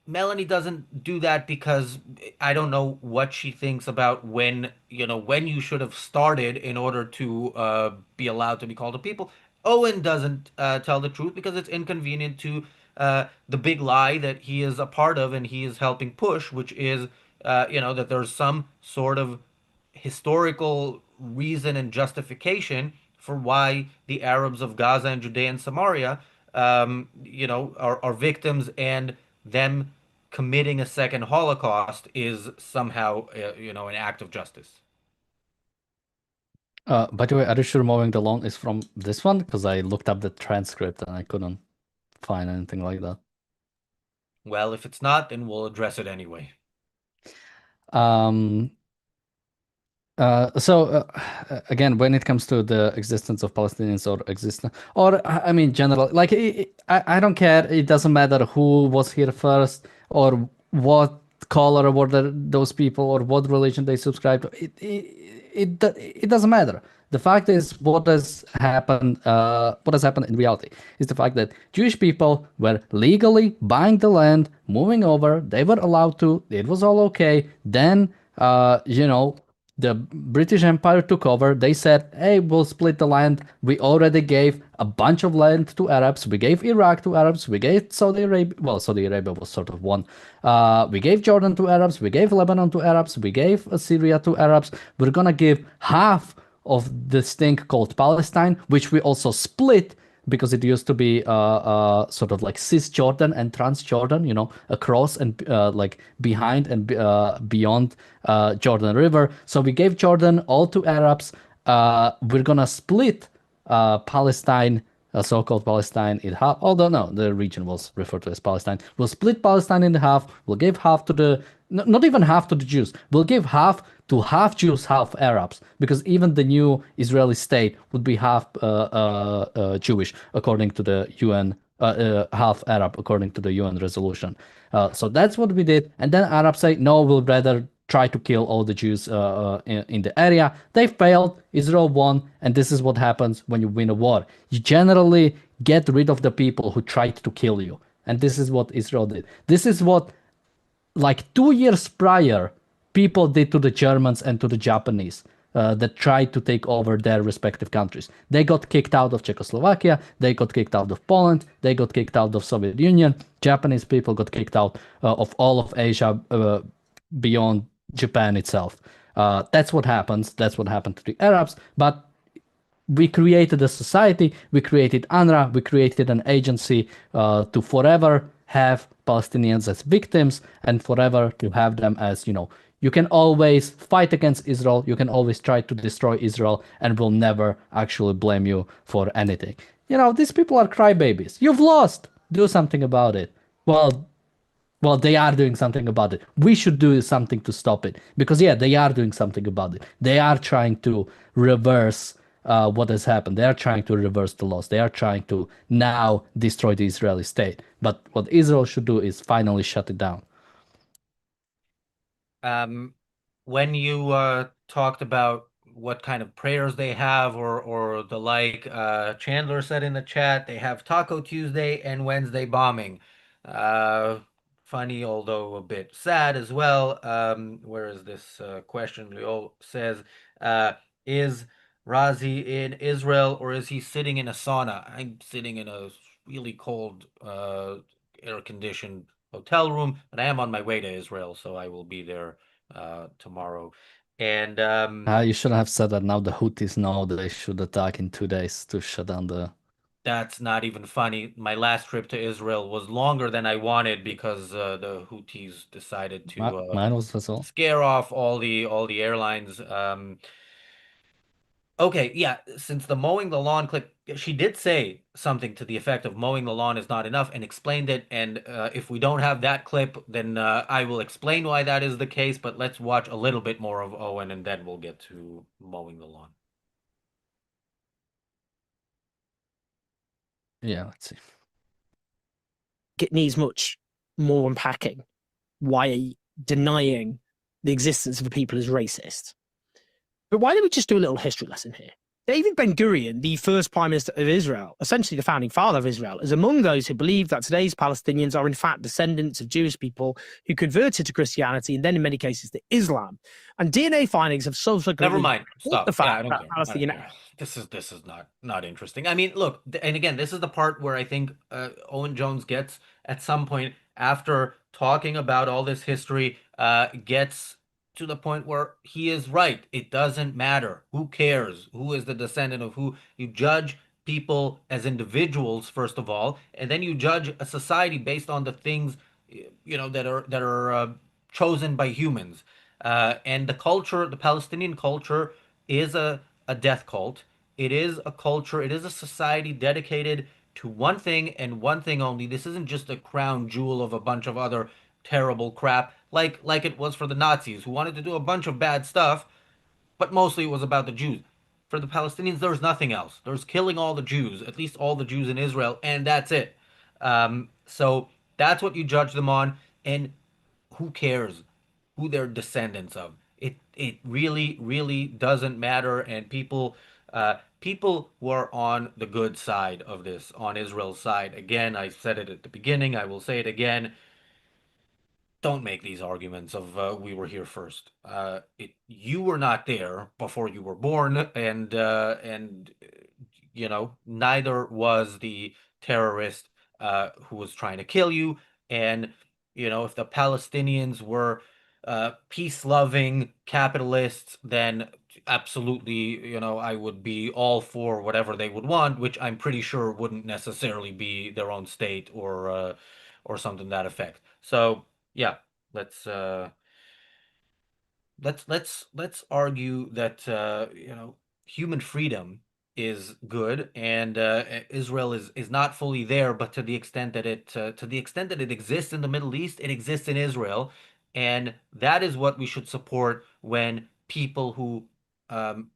Melanie doesn't do that because I don't know what she thinks about when you should have started in order to be allowed to be called a people. Owen doesn't tell the truth because it's inconvenient to the big lie that he is a part of and he is helping push, which is, that there's some sort of historical reason and justification for why the Arabs of Gaza and Judea and Samaria, are victims, and them committing a second Holocaust is somehow, an act of justice. By the way, are you sure Mowing the Lawn is from this one? Because I looked up the transcript and I couldn't find anything like that. Well, if it's not, then we'll address it anyway. Um, again, when it comes to the existence of Palestinians or existence, or I mean, general, like I don't care. It doesn't matter who was here first or what color were those people or what religion they subscribe to. It doesn't matter. The fact is, what has happened in reality is the fact that Jewish people were legally buying the land, moving over. They were allowed to. It was all okay. Then, the British Empire took over. They said, hey, we'll split the land. We already gave a bunch of land to Arabs. We gave Iraq to Arabs. We gave Saudi Arabia. Well, Saudi Arabia was sort of one. We gave Jordan to Arabs. We gave Lebanon to Arabs. We gave Syria to Arabs. We're going to give half of this thing called Palestine, which we also split because it used to be sort of like Cisjordan and Transjordan, across and like behind and beyond Jordan River. So we gave Jordan all to Arabs. We're gonna split Palestine, so-called Palestine, in half. Although no, the region was referred to as Palestine. We'll split Palestine in half. We'll give half to not even half to the Jews. We'll give half to half Jews, half Arabs, because even the new Israeli state would be half Jewish according to the UN, half Arab according to the UN resolution. So that's what we did. And then Arabs say, no, we'll rather try to kill all the Jews in the area. They failed. Israel won. And this is what happens when you win a war. You generally get rid of the people who tried to kill you. And this is what Israel did. This is what, like 2 years prior, people did to the Germans and to the Japanese that tried to take over their respective countries. They got kicked out of Czechoslovakia, they got kicked out of Poland, they got kicked out of Soviet Union. Japanese people got kicked out of all of Asia beyond Japan itself. That's what happens. That's what happened to the Arabs. But we created a society, we created UNRWA, we created an agency to forever have Palestinians as victims and forever to have them as, you can always fight against Israel, you can always try to destroy Israel, and we'll never actually blame you for anything. These people are crybabies. You've lost. Do something about it. Well, they are doing something about it. We should do something to stop it. Because, yeah, they are doing something about it. They are trying to reverse what has happened. They are trying to reverse the loss. They are trying to now destroy the Israeli state. But what Israel should do is finally shut it down. When you talked about what kind of prayers they have or the like, Chandler said in the chat they have Taco Tuesday and Wednesday bombing. Funny, although a bit sad as well. Where is this question? Leo says, is Razi in Israel or is he sitting in a sauna? I'm sitting in a really cold, air-conditioned hotel room, but I am on my way to Israel, so I will be there tomorrow. And You shouldn't have said that. Now the Houthis know that they should attack in 2 days to shut down the. That's not even funny. My last trip to Israel was longer than I wanted because the Houthis decided to Mine was as well. scare off all the airlines. Okay, yeah, since the mowing the lawn clip, she did say something to the effect of mowing the lawn is not enough and explained it. And if we don't have that clip, then I will explain why that is the case. But let's watch a little bit more of Owen and then we'll get to mowing the lawn. Yeah, let's see. It needs much more unpacking. Why denying the existence of a people is racist? But why don't we just do a little history lesson here? David Ben-Gurion, the first Prime Minister of Israel, essentially the founding father of Israel, is among those who believe that today's Palestinians are in fact descendants of Jewish people who converted to Christianity and then in many cases to Islam. And DNA findings have Never subsequently mind. support the Stop. Yeah, fact I don't that care. I don't Palestinian. care. This is not interesting. I mean, look, and again, this is the part where I think Owen Jones gets at some point after talking about all this history, gets to the point where he is right. It doesn't matter. Who cares? Who is the descendant of who? You judge people as individuals, first of all, and then you judge a society based on the things, that are chosen by humans. And the culture, the Palestinian culture, is a death cult. It is a culture, it is a society dedicated to one thing and one thing only. This isn't just a crown jewel of a bunch of other terrible crap like it was for the Nazis who wanted to do a bunch of bad stuff, but mostly it was about the Jews. For the Palestinians, there's nothing else. There's killing all the Jews, at least all the Jews in Israel, and that's it. So that's what you judge them on. And who cares who they're descendants of? It really doesn't matter. And people who are on the good side of this, on Israel's side, again, I said it at the beginning, I will say it again, don't make these arguments of we were here first. You were not there before you were born, and neither was the terrorist who was trying to kill you. And if the Palestinians were peace-loving capitalists, then absolutely, I would be all for whatever they would want, which I'm pretty sure wouldn't necessarily be their own state or something to that effect. So yeah, let's let's argue that human freedom is good, and Israel is not fully there, but to the extent that it exists in the Middle East, it exists in Israel, and that is what we should support when people who um,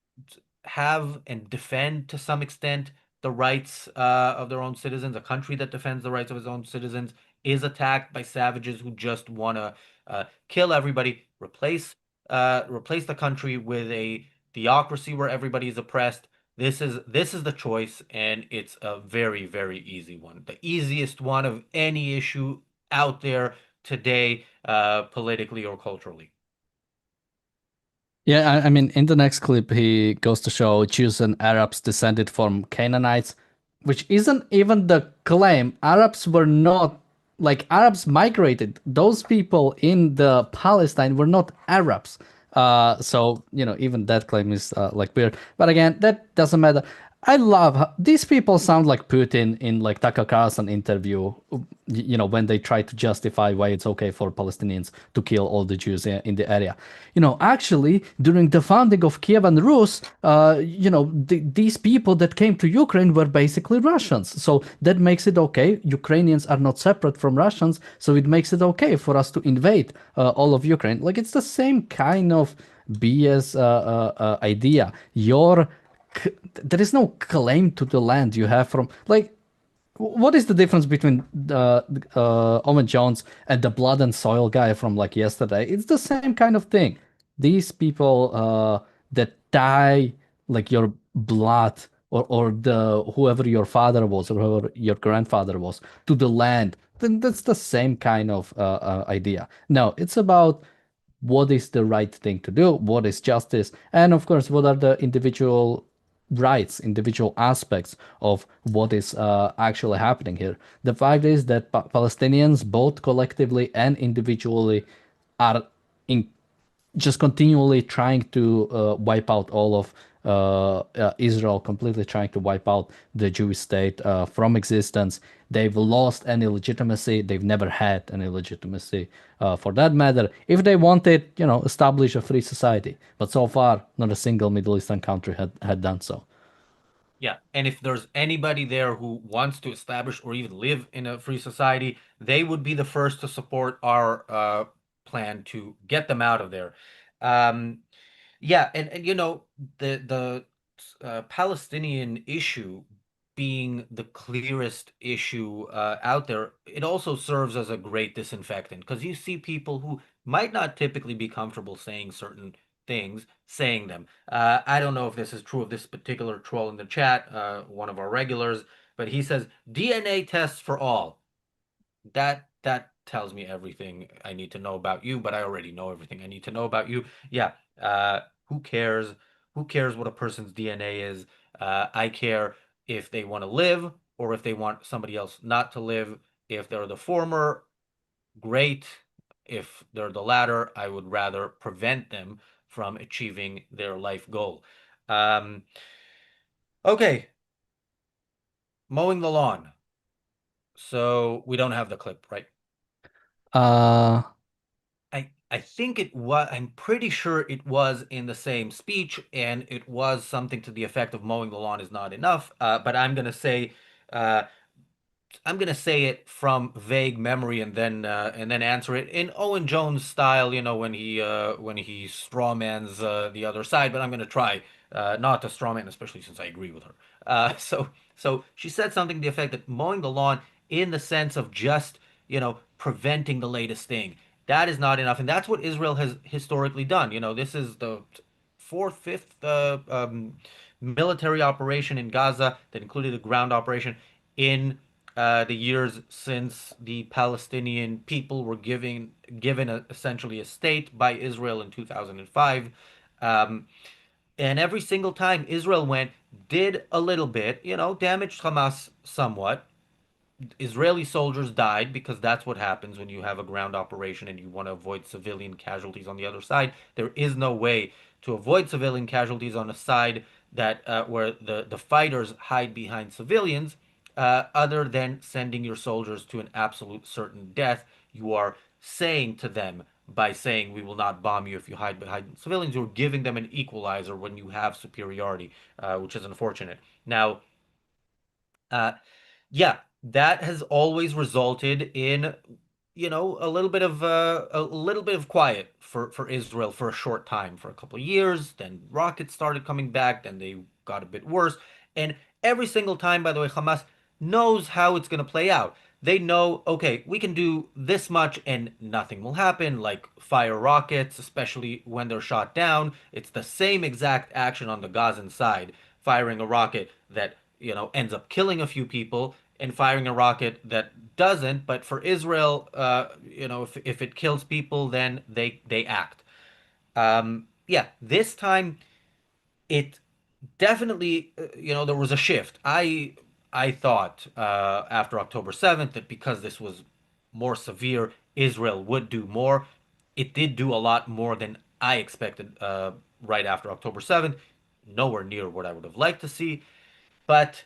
have and defend to some extent the rights of their own citizens, a country that defends the rights of its own citizens, is attacked by savages who just want to kill everybody, replace the country with a theocracy where everybody is oppressed. This is the choice, and it's a very easy one, the easiest one of any issue out there today, politically or culturally. Yeah, I mean, in the next clip, he goes to show Jews and Arabs descended from Canaanites, which isn't even the claim. Arabs were not like Arabs migrated. Those people in the Palestine were not Arabs. So even that claim is like weird. But again, that doesn't matter. I love these people sound like Putin in like Tucker Carlson interview, when they try to justify why it's okay for Palestinians to kill all the Jews in the area. Actually, during the founding of Kiev and Rus, these people that came to Ukraine were basically Russians. So that makes it okay. Ukrainians are not separate from Russians, so it makes it okay for us to invade all of Ukraine. Like it's the same kind of BS idea. There is no claim to the land you have from like what is the difference between Owen Jones and the blood and soil guy from like yesterday? It's the same kind of thing. These people that tie like your blood or the whoever your father was or whoever your grandfather was to the land, then that's the same kind of idea. No, it's about what is the right thing to do, what is justice, and of course, what are the individual rights, individual aspects of what is actually happening here. The fact is that Palestinians, both collectively and individually, are in just continually trying to wipe out all of Israel, completely trying to wipe out the Jewish state from existence. They've lost any legitimacy. They've never had any legitimacy for that matter. If they wanted, establish a free society. But so far, not a single Middle Eastern country had done so. Yeah, and if there's anybody there who wants to establish or even live in a free society, they would be the first to support our plan to get them out of there. Um, yeah, and the Palestinian issue being the clearest issue out there, it also serves as a great disinfectant because you see people who might not typically be comfortable saying certain things, saying them. I don't know if this is true of this particular troll in the chat, one of our regulars, but he says DNA tests for all. That tells me everything I need to know about you, but I already know everything I need to know about you. Yeah, who cares? Who cares what a person's DNA is? I care if they want to live or if they want somebody else not to live. If they're the former, great. If they're the latter, I would rather prevent them from achieving their life goal. Um, okay, mowing the lawn. So we don't have the clip, right? Uh, I think it was, I'm pretty sure it was in the same speech, and it was something to the effect of mowing the lawn is not enough. But uh, I'm gonna say it from vague memory and then answer it in Owen Jones style, when he strawmans the other side. But I'm gonna try not to strawman, especially since I agree with her. So she said something to the effect that mowing the lawn in the sense of just preventing the latest thing, that is not enough, and that's what Israel has historically done. This is the fourth, fifth military operation in Gaza that included a ground operation in the years since the Palestinian people were given essentially a state by Israel in 2005. Um, and every single time Israel went, did a little bit, damaged Hamas somewhat, Israeli soldiers died because that's what happens when you have a ground operation and you want to avoid civilian casualties on the other side. There is no way to avoid civilian casualties on a side that where the fighters hide behind civilians, other than sending your soldiers to an absolute certain death. You are saying to them by saying we will not bomb you if you hide behind civilians. You're giving them an equalizer when you have superiority, which is unfortunate. Now, uh, yeah, that has always resulted in, a little bit of quiet for Israel for a short time, for a couple of years. Then rockets started coming back, then they got a bit worse. And every single time, by the way, Hamas knows how it's going to play out. They know, okay, we can do this much and nothing will happen, like fire rockets, especially when they're shot down. It's the same exact action on the Gazan side, firing a rocket that ends up killing a few people and firing a rocket that doesn't. But for Israel, if it kills people, then they act. Yeah, this time it definitely, there was a shift. I thought after October 7th that because this was more severe, Israel would do more. It did do a lot more than I expected right after October 7th. Nowhere near what I would have liked to see, but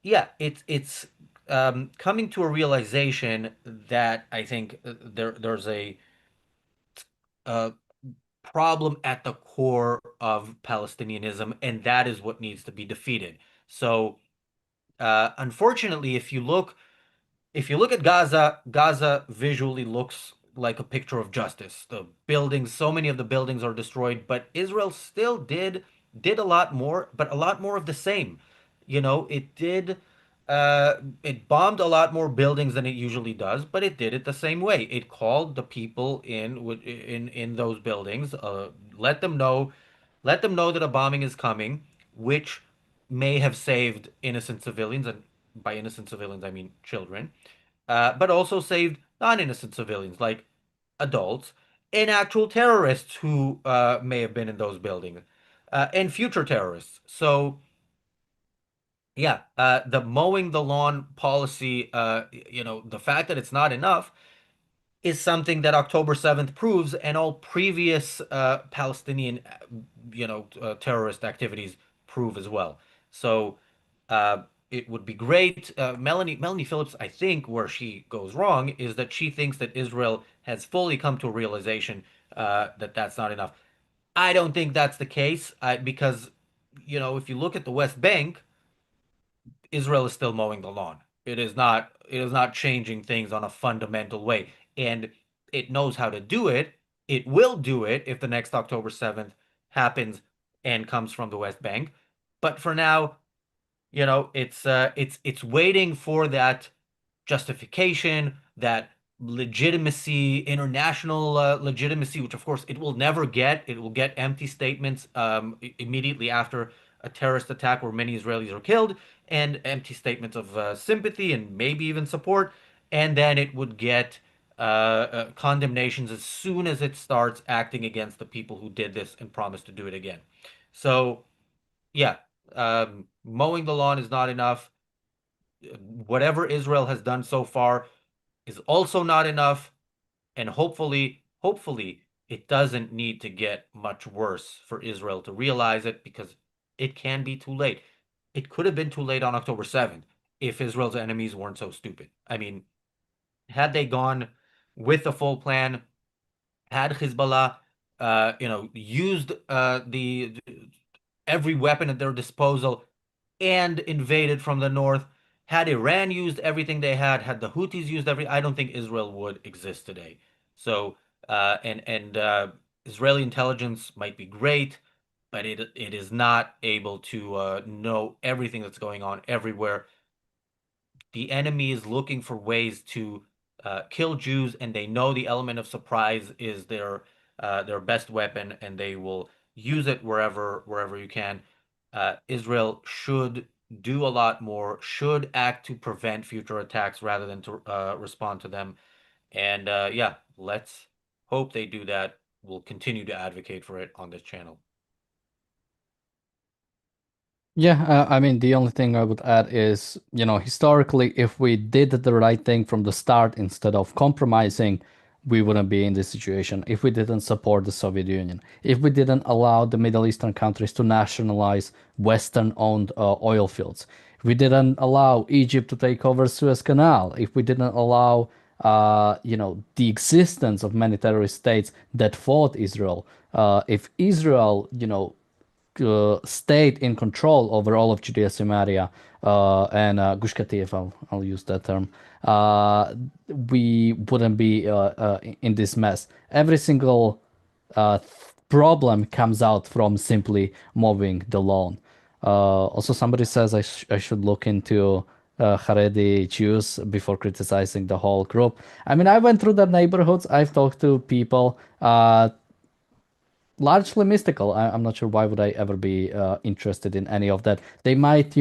yeah, it's coming to a realization that I think there's a problem at the core of Palestinianism, and that is what needs to be defeated. So, unfortunately, if you look at Gaza, Gaza visually looks like a picture of justice. The buildings, so many of the buildings are destroyed, but Israel still did a lot more, but a lot more of the same. It bombed a lot more buildings than it usually does, but it did it the same way. It called the people in those buildings, let them know that a bombing is coming, which may have saved innocent civilians, and by innocent civilians I mean children, but also saved non-innocent civilians like adults and actual terrorists who may have been in those buildings, and future terrorists. So yeah, the mowing the lawn policy, the fact that it's not enough is something that October 7th proves, and all previous Palestinian, terrorist activities prove as well. So uh, it would be great. Melanie Phillips, I think, where she goes wrong is that she thinks that Israel has fully come to a realization that that's not enough. I don't think that's the case, because if you look at the West Bank, Israel is still mowing the lawn. It is not changing things on a fundamental way. And it knows how to do it. It will do it if the next October 7th happens and comes from the West Bank. But for now, it's waiting for that justification, that legitimacy, international legitimacy, which of course it will never get. It will get empty statements immediately after a terrorist attack where many Israelis are killed, and empty statements of sympathy and maybe even support. And then it would get condemnations as soon as it starts acting against the people who did this and promised to do it again. So, yeah, mowing the lawn is not enough. Whatever Israel has done so far is also not enough. And hopefully, it doesn't need to get much worse for Israel to realize it, because it can be too late. It could have been too late on October 7th if Israel's enemies weren't so stupid. I mean, had they gone with the full plan, had Hezbollah, used the every weapon at their disposal and invaded from the north. Had Iran used everything they had the Houthis used I don't think Israel would exist today. So, and Israeli intelligence might be great, but it is not able to know everything that's going on everywhere. The enemy is looking for ways to kill Jews, and they know the element of surprise is their best weapon, and they will use it wherever you can. Israel should do a lot more, should act to prevent future attacks rather than to respond to them. And yeah, let's hope they do that. We'll continue to advocate for it on this channel. Yeah, I mean, the only thing I would add is, historically, if we did the right thing from the start instead of compromising, we wouldn't be in this situation. If we didn't support the Soviet Union, if we didn't allow the Middle Eastern countries to nationalize Western-owned oil fields, if we didn't allow Egypt to take over Suez Canal, if we didn't allow, the existence of many terrorist states that fought Israel, if Israel, stayed in control over all of Judea Samaria and Gush Katif, I'll use that term, we wouldn't be in this mess. Every single uh, problem comes out from simply mowing the lawn. Also, somebody says I should look into Haredi Jews before criticizing the whole group. I mean, I went through the neighborhoods. I've talked to people. Largely mystical. I'm not sure why would I ever be interested in any of that. They might,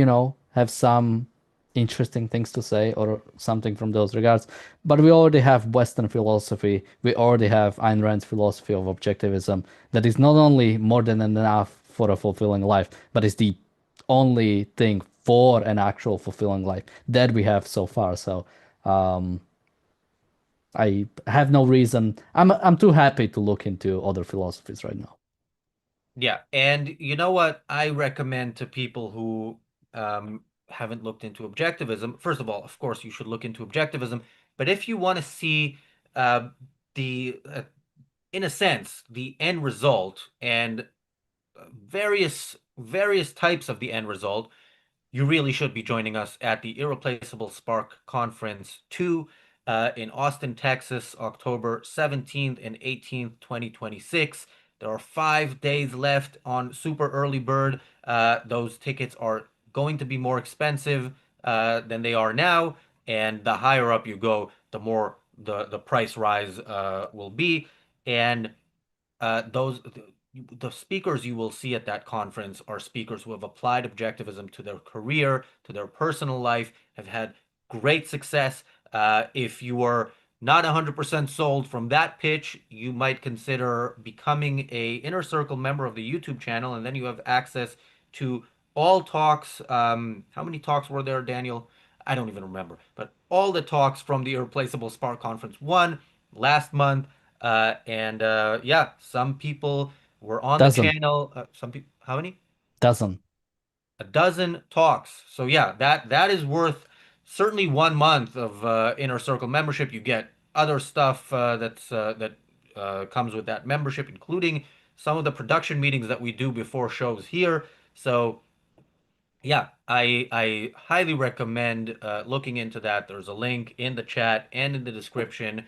have some interesting things to say or something from those regards. But we already have Western philosophy. We already have Ayn Rand's philosophy of objectivism that is not only more than enough for a fulfilling life, but is the only thing for an actual fulfilling life that we have so far. So um, I have no reason. I'm too happy to look into other philosophies right now. Yeah, and you know what I recommend to people who haven't looked into objectivism? First of all, of course, you should look into objectivism. But if you want to see uh, the, in a sense, the end result and various types of the end result, you really should be joining us at the Irreplaceable Spark Conference 2 in Austin, Texas, October 17th and 18th, 2026. There are 5 days left on Super Early Bird. Those tickets are going to be more expensive than they are now, and the higher up you go, the more the price rise will be. And those the speakers you will see at that conference are speakers who have applied objectivism to their career, to their personal life, have had great success. If you are not 100% sold from that pitch, you might consider becoming a inner circle member of the YouTube channel, and then you have access to all talks. How many talks were there, Daniel? I don't even remember, but all the talks from the Irreplaceable Spark Conference 1 last month. And yeah, some people were on the Doesn't. channel. Some people, how many? Doesn't. A dozen talks. So yeah, that is worth certainly 1 month of Inner Circle membership. You get other stuff that comes with that membership, including some of the production meetings that we do before shows here. So yeah, I highly recommend looking into that. There's a link in the chat and in the description.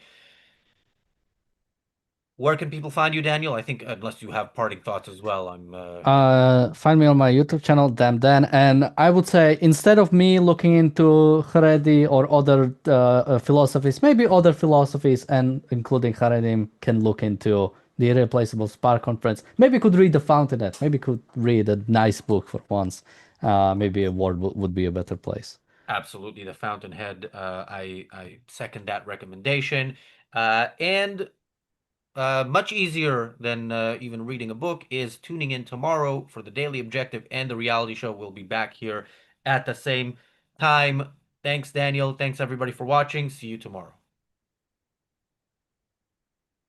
Where can people find you, Daniel? I think unless you have parting thoughts as well, I'm Find me on my YouTube channel, Damn Dan, and I would say instead of me looking into Haredi or other philosophies, maybe other philosophies, and including Haredim, can look into the Irreplaceable Spark Conference. Maybe could read The Fountainhead. Maybe could read a nice book for once. Maybe a word would be a better place. absolutely the Fountainhead. I second that recommendation. And much easier than even reading a book is tuning in tomorrow for the Daily Objective and the reality show. We'll be back here at the same time. Thanks, Daniel. Thanks, everybody, for watching. See you tomorrow.